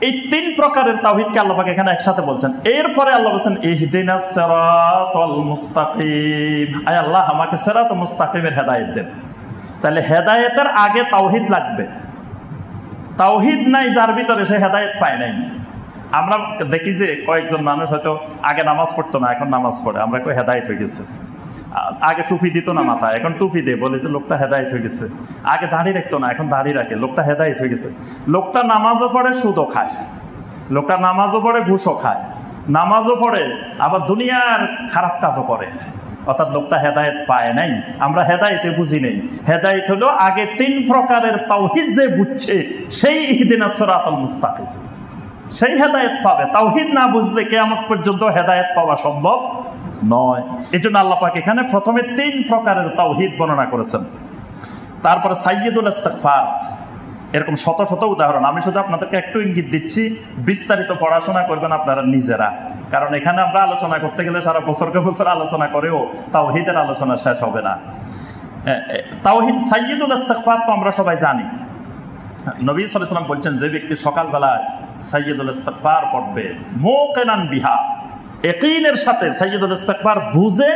এই তিন প্রকারের তাওহীদকে আল্লাহ পাক এখানে একসাথে বলছেন। এরপরে আল্লাহ বলছেন ইহদিনাস সিরাতাল মুস্তাকিম। আয় আল্লাহ, আমাকে সিরাতাল মুস্তাকিমের হেদায়েত দেন। তাহলে হেদায়েতের আগে তাওহীদ লাগবে। তাওহীদ নাই যার ভিতরে, সে হেদায়েত পায় নাই। আমরা দেখি যে কয়েকজন মানুষ হয়তো আগে নামাজ পড়তো না, এখন নামাজ পড়ে, আমরা কই হেদায়েত হয়ে গেছে। আগে টুপি দিত না মাথায়, এখন টুপি দিয়ে বলে যে লোকটা হেদায়েত হয়ে গেছে। আগে দাড়ি রাখতো না, এখন দাড়ি রাখে, লোকটা হেদায়েত হয়ে গেছে। লোকটা নামাজও পড়ে, সুদও খায়, লোকটা নামাজও পড়ে, ঘুষও খায়, নামাজও পড়ে, আবার দুনিয়ার খারাপ কাজও করে। অর্থাৎ লোকটা হেদায়েত পায় নাই। আমরা হেদায়েতে বুঝি নেই। হেদায়েত হলো আগে তিন প্রকারের তাওহীদ যে বুঝছে সেই ইহদিনাস সিরাতাল মুস্তাকিম, সেই হেদায়েত পাবে। তাওহীদ না বুঝলে কিয়ামত পর্যন্ত হেদায়েত পাওয়া সম্ভব নয়। এই জন্য আল্লাহ পাক এখানে প্রথমে তিন প্রকারের তাওহীদ বর্ণনা করেছেন। তারপরে সাইয়্যিদুল ইস্তিগফার, এরকম শত শত উদাহরণ। আমি শুধু আপনাদেরকে একটু ইঙ্গিত দিচ্ছি, বিস্তারিত পড়াশোনা করবেন আপনারা নিজেরা, কারণ এখানে আমরা আলোচনা করতে গেলে সারা বছরকে বছর আলোচনা করেও তাওহীদের আলোচনা শেষ হবে না। তাওহীদ সাইয়্যিদুল ইস্তিগফার তো আমরা সবাই জানি। নবী সাল্লাল্লাহু আলাইহি ওয়াসাল্লাম বলছেন, যে ব্যক্তি সকালবেলায় সাইয়্যিদুল ইস্তিগফার পড়বে মুকিনান বিহা, ইয়াকিনের সাথে, সাইয়্যিদুল ইস্তিগফার বুঝে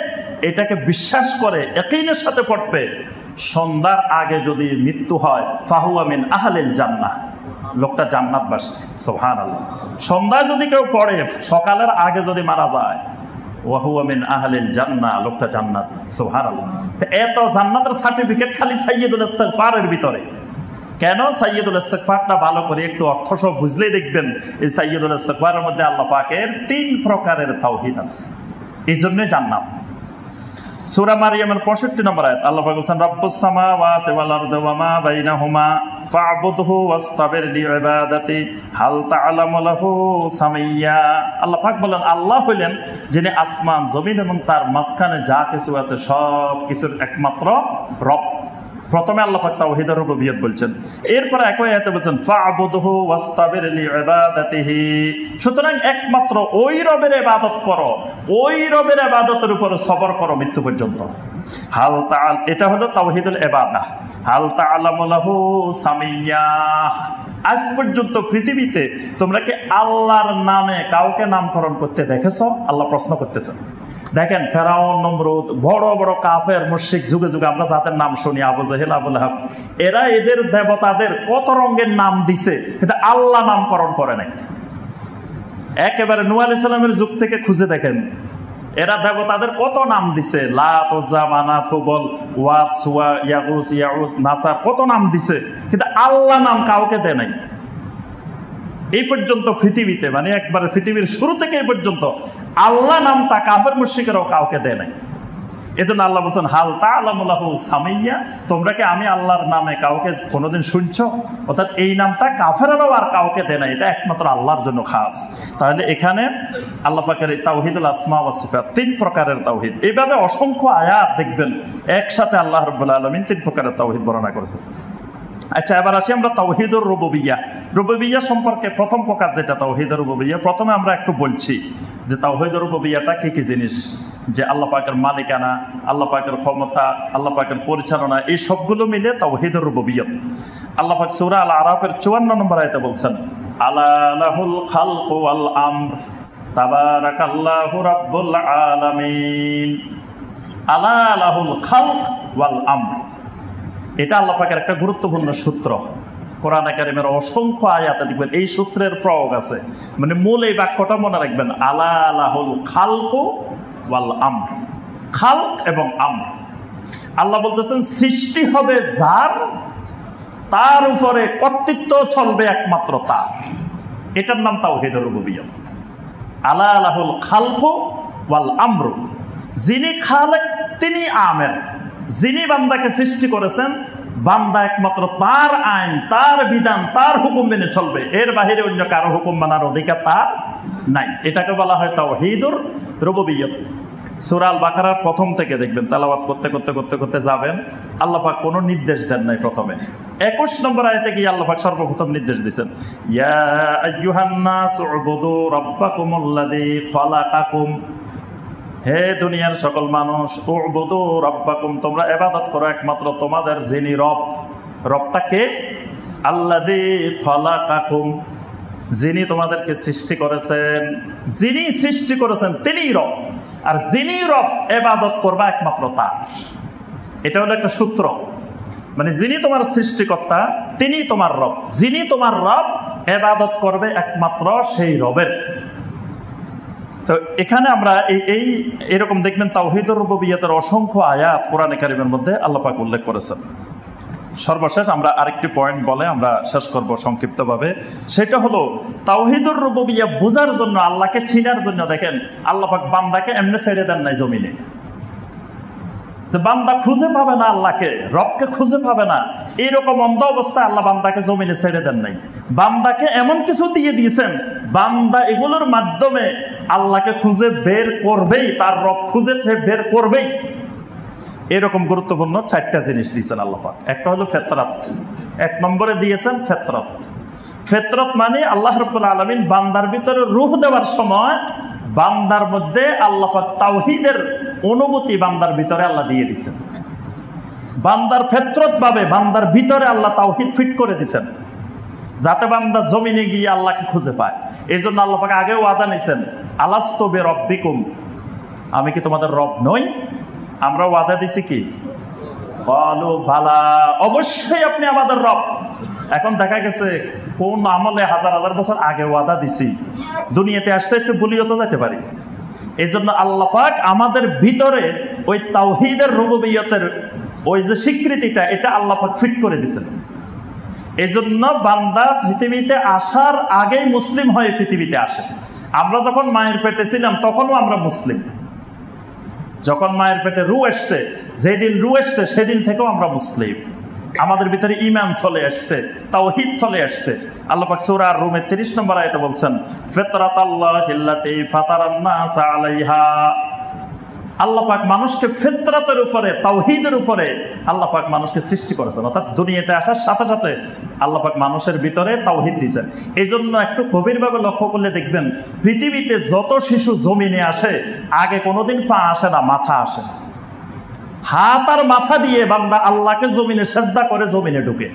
এটাকে বিশ্বাস করে ইয়াকিনের সাথে পড়বে, সন্ধ্যার আগে যদি মৃত্যু হয় ফাহুয়া মিন আহলিল জান্নাহ, লোকটা জান্নাতবাসী। সুবহানাল্লাহ। সন্ধ্যায় যদি কেউ পড়ে, সকালের আগে যদি মারা যায়, ওয়াহুয়া মিন আহলিল জান্নাহ, লোকটা জান্নাত। সুবহানাল্লাহ। এত জান্নাতের সার্টিফিকেট খালি সাইয়্যিদুল ইস্তিগফারের ভিতরে। কেন? সাইয়্যিদুল ইস্তিগফারটা ভালো করে একটু অর্থ সহ বুঝলেই দেখবেন এই সাইয়্যিদুল ইস্তিগফারের মধ্যে আল্লাহ পাকের তিন প্রকারের তাওহীদ আছে। এই জন্যই জান্নাত। সূরা মারইয়ামের 65 নম্বর আয়াত আল্লাহ পাক বলেন, রাব্বুস সামাওয়াতি ওয়াল আরদি ওয়া মা বাইনাহুমা ফা'বুদহু ওয়াসতাবির লিইবাদাতি হাল তা'লামু লাহু সামিয়্যা। আল্লাহ পাক বলেন, আল্লাহ হলেন যিনি আসমান জমিন এবং তার মাঝখানে যা কিছু আছে সব কিছুর একমাত্র রব। প্রথমে আল্লাহ পাক তাওহীদের রুবুবিয়্যাত বলছেন, এরপরে একই আয়াতে বলছেন ফা'বুদহু ওয়াসতাবির লিইবাদাতিহি। সুতরাং একমাত্র ওই রবের ইবাদত করো, ওই রবের ইবাদতের উপর সবর করো মৃত্যু পর্যন্ত। হাল তাআল, এটা হলো তাওহীদুল ইবাদাহ। হাল তাআলামু লাহু সামিয়্যা, আজ পর্যন্ত পৃথিবীতে তোমরা কি আল্লাহর নামে কাউকে নামকরণ করতে দেখেছো? আল্লাহ প্রশ্ন করতেছেন। দেখেন ফেরাউন, নমরুদ, বড় বড় কাফের মুশরিক, যুগে যুগে আমরা তাদের নাম শুনি, আবু জেহেল, আবু লাহাব, এরা এদের দেবতাদের কত রঙের নাম দিছে, কিন্তু আল্লাহ নামকরণ করে নাই। একেবারে নূহ আলাইহিস সালামের যুগ থেকে খুঁজে দেখেন, এরা দেবতাদের কত নাম দিছে, লাত, উজ্জা, মানাত, হুবল, ওয়াত, সুয়া, ইয়াগুস, ইয়াউস, নাসার, কত নাম দিছে, কিন্তু আল্লাহ নাম কাউকে দেয় নাই। এই পর্যন্ত পৃথিবীতে, মানে একবারে পৃথিবীর শুরু থেকে এই পর্যন্ত আল্লাহ নামটা কাফের মুশরিকেরাও কাউকে দেয় নাই। এজন্য আল্লাহ বলছেন হাল তাআলামু লাহু সামিয়্যা, তোমরা কি আমি আল্লাহর নামে কাউকে কোনোদিন শুনছো? অর্থাৎ এই নামটা কাফেররাও আর কাউকে দেয় না, এটা একমাত্র আল্লাহর জন্য খাস। তাহলে এখানে আল্লাহ পাকের তাওহীদুল আসমা ওয়াস সিফাত, 3 প্রকারের তাওহীদ। এইভাবে অসংখ্য আয়াত দেখবেন একসাথে আল্লাহ রাব্বুল আলামিন 3 প্রকারের তাওহীদ বর্ণনা করেছেন। আচ্ছা, এবার আসি আমরা তাওহীদুর রুবুবিয়্যাহ। রুবুবিয়্যাহ সম্পর্কে প্রথম প্রকার যেটা তাওহীদুর রুবুবিয়্যাহ, প্রথমে আমরা একটু বলছি যে তাওহীদুর রুবুবিয়্যাহটা কি কি জিনিস, যে আল্লাহ পাকের মালিকানা, আল্লাহ পাকের ক্ষমতা, আল্লাহ পাকের পরিচালনা, এই সবগুলো মিলে তাওহীদুর রুবুবিয়্যাহ। আল্লাহ পাক সূরা আল আরাফের 54 নম্বর আয়াতে বলছেন, আলা লাহুল খালকু ওয়াল আমর তাবারাকাল্লাহু রাব্বুল আলামিন। আলা লাহুল খালক ওয়াল আমর, এটা আল্লাহ পাকের একটা গুরুত্বপূর্ণ সূত্র। কোরআনে কারিমের অসংখ্য আয়াতে দেখবেন এই সূত্রের প্রয়োগ আছে। মানে মূল এই বাক্যটা মনে রাখবেন, আলা লাহুল খালকু ওয়াল আমর, খালক এবং আমর। আল্লাহ বলতেছেন সৃষ্টি হবে যার, তার উপরে কর্তৃত্ব চলবে একমাত্র তার। এটার নাম তাওহীদুর রুবুবিয়্যাহ। আলা লাহুল খালকু ওয়াল আমর, যিনি খালেক তিনি আমের। যিনি বান্দাকে সৃষ্টি করেছেন, বান্দা একমাত্র তার আইন, তার বিধান, তার হুকুম মেনে চলবে, এর বাহিরে অন্য কারো হুকুম মানার অধিকার তার নাই। এটাকে বলা হয় তাওহীদুর রুবুবিয়্যাহ। সূরা আল বাকারার প্রথম থেকে দেখবেন, তেলাওয়াত করতে করতে করতে করতে যাবেন, আল্লাহ পাক কোনো নির্দেশ দেন নাই। প্রথমে 21 নম্বর আয়াতে গিয়ে আল্লাহ পাক সর্বপ্রথম নির্দেশ দিয়েছেন, ইয়া আইয়ুহান নাস উবুদু রাব্বাকুমুল্লাযী খালাকাকুম, হে দুনিয়ার সকল মানুষ, উবুদু রাব্বাকুম, তোমরা ইবাদত করো একমাত্র তোমাদের যিনি রব। রবটা কে? আল্লাযী খালাকাকুম, যিনি তোমাদেরকে সৃষ্টি করেছেন। যিনি সৃষ্টি করেছেন তিনিই রব, আর যিনি রব ইবাদত করবা একমাত্র তার। এটা হলো একটা সূত্র, মানে যিনি তোমার সৃষ্টিকর্তা তিনি তোমার রব, যিনি তোমার রব ইবাদত করবে একমাত্র সেই রবের। তো এখানে আমরা এরকম দেখবেন তাওহীদুর রুবুবিয়্যাতের অসংখ্য আয়াত কোরআনে কারিমের মধ্যে আল্লাহ পাক উল্লেখ করেছেন। সর্বশেষ আমরা আরেকটি পয়েন্ট বলে আমরা শেষ করব সংক্ষিপ্তভাবে, সেটা হলো তাওহীদুর রুবুবিয়্যাহ বোঝার জন্য, আল্লাহকে চিনার জন্য দেখেন আল্লাহ পাক বান্দাকে এমনি ছেড়ে দেন নাই জমিনে। বান্দা খুঁজে পাবে না আল্লাহকে, রবকে খুঁজে পাবে না, এইরকম অন্ধ অবস্থায় আল্লাহ বান্দাকে জমিনে ছেড়ে দেন নাই। বান্দাকে এমন কিছু দিয়ে দিয়েছেন, বান্দা এগুলোর মাধ্যমে আল্লাহকে খুঁজে বের করবেই, তার রব খুঁজে বের করবেই। এরকম গুরুত্বপূর্ণ 4টা জিনিস দিয়েছেন আল্লাহ পাক। একটা হলো ফিতরাত, 1 নম্বরে দিয়েছেন ফিতরাত। ফিতরাত মানে আল্লাহ রাব্বুল আলামিন বান্দার ভিতরে রূহ দেওয়ার সময় বান্দার মধ্যে আল্লাহ পাক তাওহীদের অনুভূতি বান্দার ভিতরে আল্লাহ দিয়ে দিয়েছেন। বান্দার ফিতরত ভাবে বান্দার ভিতরে আল্লাহ তাওহীদ ফিট করে দিয়েছেন, যাতে বান্দা জমিনে গিয়ে আল্লাহকে খুঁজে পায়। এই জন্য আল্লাহ পাক আগেও ওয়াদা নিয়েছেন, আলাস্তু বিরাব্বিকুম, আমি কি তোমাদের রব নই? আমরা ওয়াদা দিছি কি? ক্বালু বালা, অবশ্যই আপনি আমাদের রব। এখন দেখা গেছে কোন আমলে হাজার হাজার বছর আগে ওয়াদা দিছি, দুনিয়াতে আসতে আসতে ভুলিয়ে তো যেতে পারি। এই জন্য আল্লাহ পাক আমাদের ভিতরে ওই তাওহীদের রুবুবিয়্যাতের ওই যে স্বীকৃতিটা, এটা আল্লাহ পাক ফিট করে দিয়েছেন। এই জন্য বান্দা পৃথিবীতে আসার আগেই মুসলিম হয়ে পৃথিবীতে আসে। আমরা যখন মায়ের পেটে ছিলাম তখনও আমরা মুসলিম। যখন মায়ের পেটে রূহ আসছে, যেদিন রূহ আসছে সেদিন থেকেও আমরা মুসলিম। আমাদের ভিতরে ঈমান চলে আসছে, তাওহীদ চলে আসছে। আল্লাহ পাক সূরা আর-রুমের 30 নম্বর আয়াতে বলছেন, ফিতরাতাল্লাহিল্লাতী ফাতারান নাস আলাইহা, আল্লাহ পাক মানুষকে ফিতরাতের উপরে, তাওহীদের উপরে আল্লাহ পাক মানুষকে সৃষ্টি করেছেন। অর্থাৎ দুনিয়াতে আসার সাথে সাথে আল্লাহ পাক মানুষের ভিতরে তাওহীদ দিয়েছেন। এই জন্য একটু গভীরভাবে লক্ষ্য করলে দেখবেন পৃথিবীতে যত শিশু জমিনে আসে, আগে কোনোদিন পা আসে না, মাথা আসে। হাত আর মাথা দিয়ে বান্দা আল্লাহকে জমিনে সেজদা করে জমিনে ঢুকে।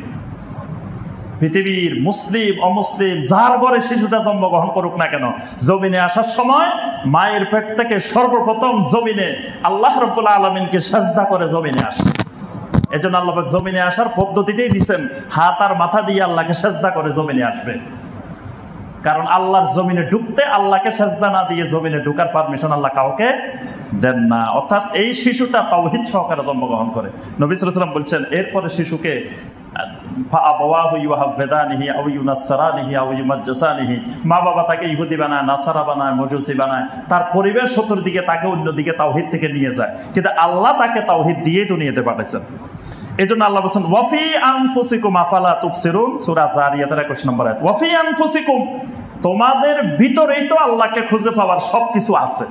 পৃথিবীর মুসলিম অমুসলিম যার ঘরে শিশুটা জন্মগ্রহণ করুক না কেন, জমিনে আসার সময় মায়ের পেট থেকে সর্বপ্রথম জমিনে আল্লাহ রাব্বুল আলামিনকে সেজদা করে জমিনে আসে। এজন্য আল্লাহ পাক জমিনে আসার পদ্ধতিটাই দিচ্ছেন, হাত আর মাথা দিয়ে আল্লাহকে সেজদা করে জমিনে আসবে। কারণ আল্লাহর জমিনে ঢুকতে আল্লাহকে সেজদা না দিয়ে জমিনে ঢুকার পারমিশন আল্লাহ কাউকে দেন না। অর্থাৎ এই শিশুটা তাওহীদ সহকারে জন্মগ্রহণ করে। নবী সাল্লাল্লাহু আলাইহি ওয়াসাল্লাম বলছেন, এরপরে শিশুকে মা বাবা তাকে ইহুদি বানায়, নাসারা বানায়, মজুসি বানায়, তার পরিবেশ চতুর্দিকে তাকে অন্যদিকে তাওহীদ থেকে নিয়ে যায়, কিন্তু আল্লাহ তাকে তাওহীদ দিয়ে দুনিয়াতে পাঠাইছেন। এই জন্য আল্লাহ বলছেন ওয়াফি আনফুসিকুম আফালা তুবসিরুন, সূরা যারিয়াতের 21 নম্বর আয়াত। ওয়াফি আনফুসিকুম, তোমাদের ভিতরেই তো আল্লাহকে খুঁজে পাওয়ার সবকিছু আছে।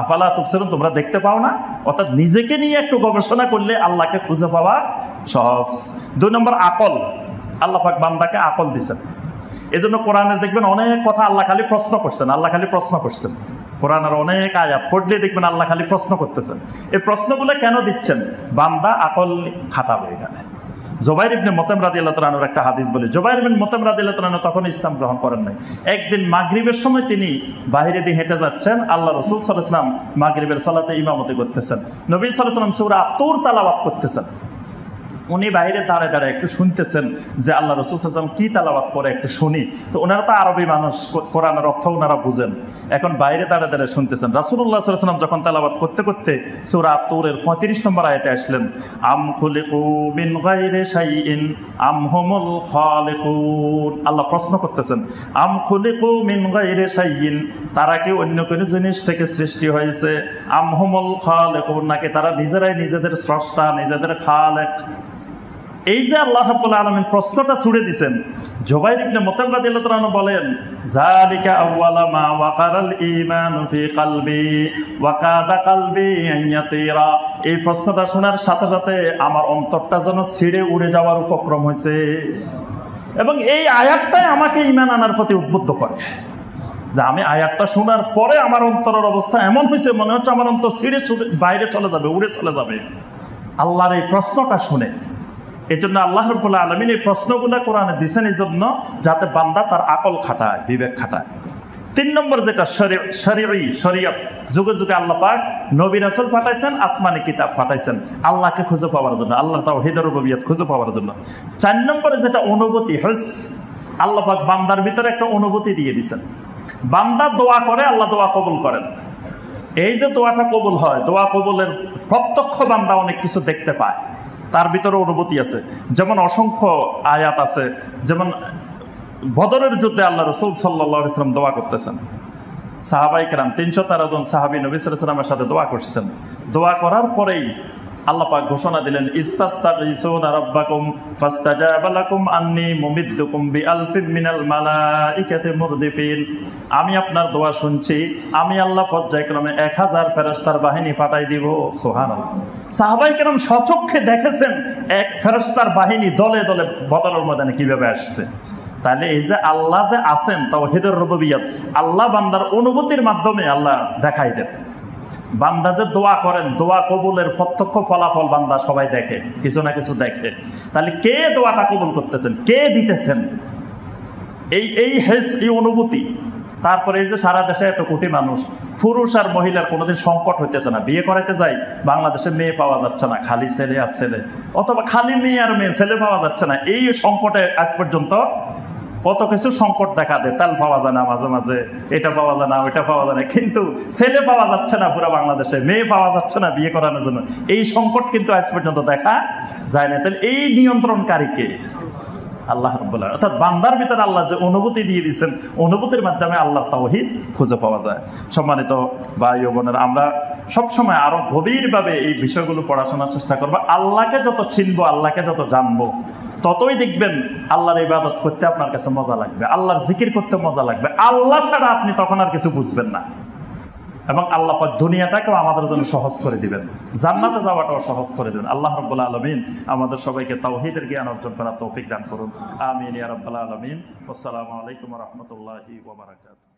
আফালা তুবসিরুন, তোমরা দেখতে পাও না? অর্থাৎ নিজেকে নিয়ে একটু গবেষণা করলে আল্লাহকে খুঁজে পাওয়া সহজ। 2 নম্বর আকল, আল্লাহ পাক বান্দাকে আকল দিয়েছেন। এজন্য কোরআনে দেখবেন অনেক কথা আল্লাহ খালি প্রশ্ন করছেন, আল্লাহ খালি প্রশ্ন করছেন। কোরআনের অনেক আয়াত পড়লে দেখবেন আল্লাহ খালি প্রশ্ন করতেছেন। এই প্রশ্নগুলো কেন দিচ্ছেন? বান্দা আকল খাটাবে। এখানে জুবাইর ইবনে মুতাইম রাদিয়াল্লাহু তাআলা আনহুর একটা হাদিস বলে, জুবাইর ইবনে মুতাইম রাদিয়াল্লাহু তাআলা তখন ইসলাম গ্রহণ করেন নাই। একদিন মাগরিবের সময় তিনি বাইরে দিয়ে হেঁটে যাচ্ছেন, আল্লাহ রাসূল সাল্লাল্লাহু আলাইহি ওয়াসাল্লাম মাগরিবের সালাতে ইমামতি করতেছেন, নবী সাল্লাল্লাহু আলাইহি ওয়াসাল্লাম সূরা আত-তুর তেলাওয়াত করতেছেন। উনি বাইরে দাঁড়ায় দাঁড়ায় একটু শুনতেছেন যে আল্লাহ রাসূল সাল্লাল্লাহু আলাইহি ওয়াসাল্লাম কি তেলাওয়াত করে, একটু শুনি। তো ওনারা তো আরবি মানুষ, কোরআনের অর্থ ওনারা বুঝেন, এখন বাইরে দাঁড়ায় দাঁড়ায় শুনতেছেন। রাসূলুল্লাহ সাল্লাল্লাহু আলাইহি ওয়াসাল্লাম যখন তেলাওয়াত করতে করতে সূরা আত-তুরের 35 নম্বর আয়াতে আসলেন, আম খুলিকু মিন গায়রি শাইইন আম হুমুল খালিকুন। আল্লাহ প্রশ্ন করতেছেন, আম খুলিকু মিন গায়রি শাইইন, তারা কি অন্য কোনো জিনিস থেকে সৃষ্টি হয়েছে, আম হুমুল খালিকুন, নাকি তারা নিজেরাই নিজেদের স্রষ্টা, নিজেদের খালেক। এই যে আল্লাহ রাব্বুল আলামিন প্রশ্নটা ছুড়ে দিয়েছেন, জুবাইর ইবনে মুতাইম রাদিয়াল্লাহু তাআলা আনহু বলেন, যালিকা আউয়ালা মা ওয়াকারাল ঈমান ফি কলবি ওয়া কাদা কলবি আন ইয়াতিরা। এই প্রশ্নটা শোনার সাথে সাথে আমার অন্তরটা যেন ছিঁড়ে উড়ে যাওয়ার উপক্রম হয়েছে, এবং এই আয়াতটাই আমাকে ঈমান আনার প্রতি উদ্বুদ্ধ করে। যে আমি আয়াতটা শোনার পরে আমার অন্তরের অবস্থা এমন হয়েছে, মনে হচ্ছে আমার অন্তর ছিঁড়ে বাইরে চলে যাবে, উড়ে চলে যাবে আল্লাহর এই প্রশ্নটা শুনে। এই জন্য আল্লাহ রাব্বুল আলামিন এই প্রশ্নগুলো কোরআনে দিয়েছেন এই জন্য, যাতে বান্দা তার আকল খাটায়, বিবেক খাটায়। 3 নম্বর যেটা শরীয়ত, যুগে যুগে আল্লাহ পাক নবী রাসূল পাঠাইছেন, আসমানি কিতাব পাঠাইছেন আল্লাহকে খুঁজে পাওয়ার জন্য, আল্লাহ তাওহীদের রুবুবিয়্যাত খুঁজে পাওয়ার জন্য। 4 নম্বরে যেটা অনুভূতি, হিস, আল্লাহ পাক বান্দার ভিতরে একটা অনুভূতি দিয়ে দিয়েছেন। বান্দা দোয়া করে, আল্লাহ দোয়া কবুল করেন। এই যে দোয়াটা কবুল হয়, দোয়া কবুলের প্রত্যক্ষ বান্দা অনেক কিছু দেখতে পায়, তার ভিতরে অনুভূতি আছে। যেমন অসংখ্য আয়াত আছে, যেমন বদরের যুদ্ধে আল্লাহ রাসূল সাল্লাল্লাহু আলাইহি ওয়াসাল্লাম দোয়া করতেছেন। সাহাবায়ে কেরাম 313 জন সাহাবী নবী সাল্লাল্লাহু আলাইহি ওয়াসাল্লামের সাথে দোয়া করছেন। দোয়া করার পরেই আল্লাহ পাক ঘোষণা দিলেন, ইস্তাস্তাগীসুনা রাব্বাকুম ফাস্তাজাবা লাকুম আন্নী মুমিদ্দুকুম বিআলফিন মিনাল মালাইকাতি মুরদিফিন। আমি আপনার দোয়া শুনছি, আমি আল্লাহ পর্যায়ক্রমে 1000 ফেরেশতার বাহিনী পাঠাই দিব। সুবহানাল্লাহ। সাহাবায়ে কেরাম স্বচক্ষে দেখেছেন এক ফেরেশতার বাহিনী দলে দলে বদরের ময়দানে কিভাবে আসছে। তাহলে এই যে আল্লাহ যে আছেন তাওহীদের রুবুবিয়্যাত, আল্লাহ বান্দার অনুভূতির মাধ্যমে আল্লাহ দেখাই দেন। বান্দা যে দোয়া করেন, দোয়া কবুলের প্রত্যক্ষ ফলাফল বান্দা সবাই দেখে, কিছু না কিছু দেখে। তাহলে কে দোয়াটা কবুল করতেছেন, কে দিতেছেন, এই অনুভূতি। তারপরে এই যে সারা দেশে এত কোটি মানুষ, পুরুষ আর মহিলার কোনোদিন সংকট হইতেছে না। বিয়ে করাইতে যাই, বাংলাদেশে মেয়ে পাওয়া যাচ্ছে না, খালি ছেলে আর ছেলে, অথবা খালি মেয়ে আর মেয়ে, ছেলে পাওয়া যাচ্ছে না। এই সংকটে আজ পর্যন্ত কত কিছু সংকট দেখা দেয়, তেল পাওয়া যায় না, মাঝে মাঝে এটা পাওয়া যায় না, ওইটা পাওয়া যায় না, কিন্তু ছেলে পাওয়া যাচ্ছে না পুরো বাংলাদেশে, মেয়ে পাওয়া যাচ্ছে না বিয়ে করানোর জন্য। এই সংকট কিন্তু আজ পর্যন্ত দেখা যায় না। তাহলে এই নিয়ন্ত্রণকারী কে? আল্লাহ রাব্বুল আলামিন। অর্থাৎ বান্দার ভিতরে আল্লাহ যে অনুভূতি দিয়ে দিয়েছেন, অনুভূতির মাধ্যমে আল্লাহ তাওহীদ খুঁজে পাওয়া যায়। সম্মানিত ভাই ও বোনেরা, আমরা সবসময় আরো গভীরভাবে এই বিষয়গুলো পড়াশোনার চেষ্টা করবো। আল্লাহকে যত চিনবো, আল্লাহকে যত জানবো, ততই দেখবেন আল্লাহর ইবাদত করতে আপনার কাছে মজা লাগবে, আল্লাহর জিকির করতে মজা লাগবে। আল্লাহ ছাড়া আপনি তখন আর কিছু বুঝবেন না, এবং আল্লাহ পাক দুনিয়াটাকেও আমাদের জন্য সহজ করে দিবেন, জান্নাতে যাওয়াটাও সহজ করে দিবেন। আল্লাহ রাব্বুল আলামিন আমাদের সবাইকে তাওহীদের জ্ঞান অর্জন করার তৌফিক দান করুন। আমিন ইয়া রাব্বাল আলামিন। আসসালামু আলাইকুম ওয়া রাহমাতুল্লাহি ওয়া বারাকাতুহু।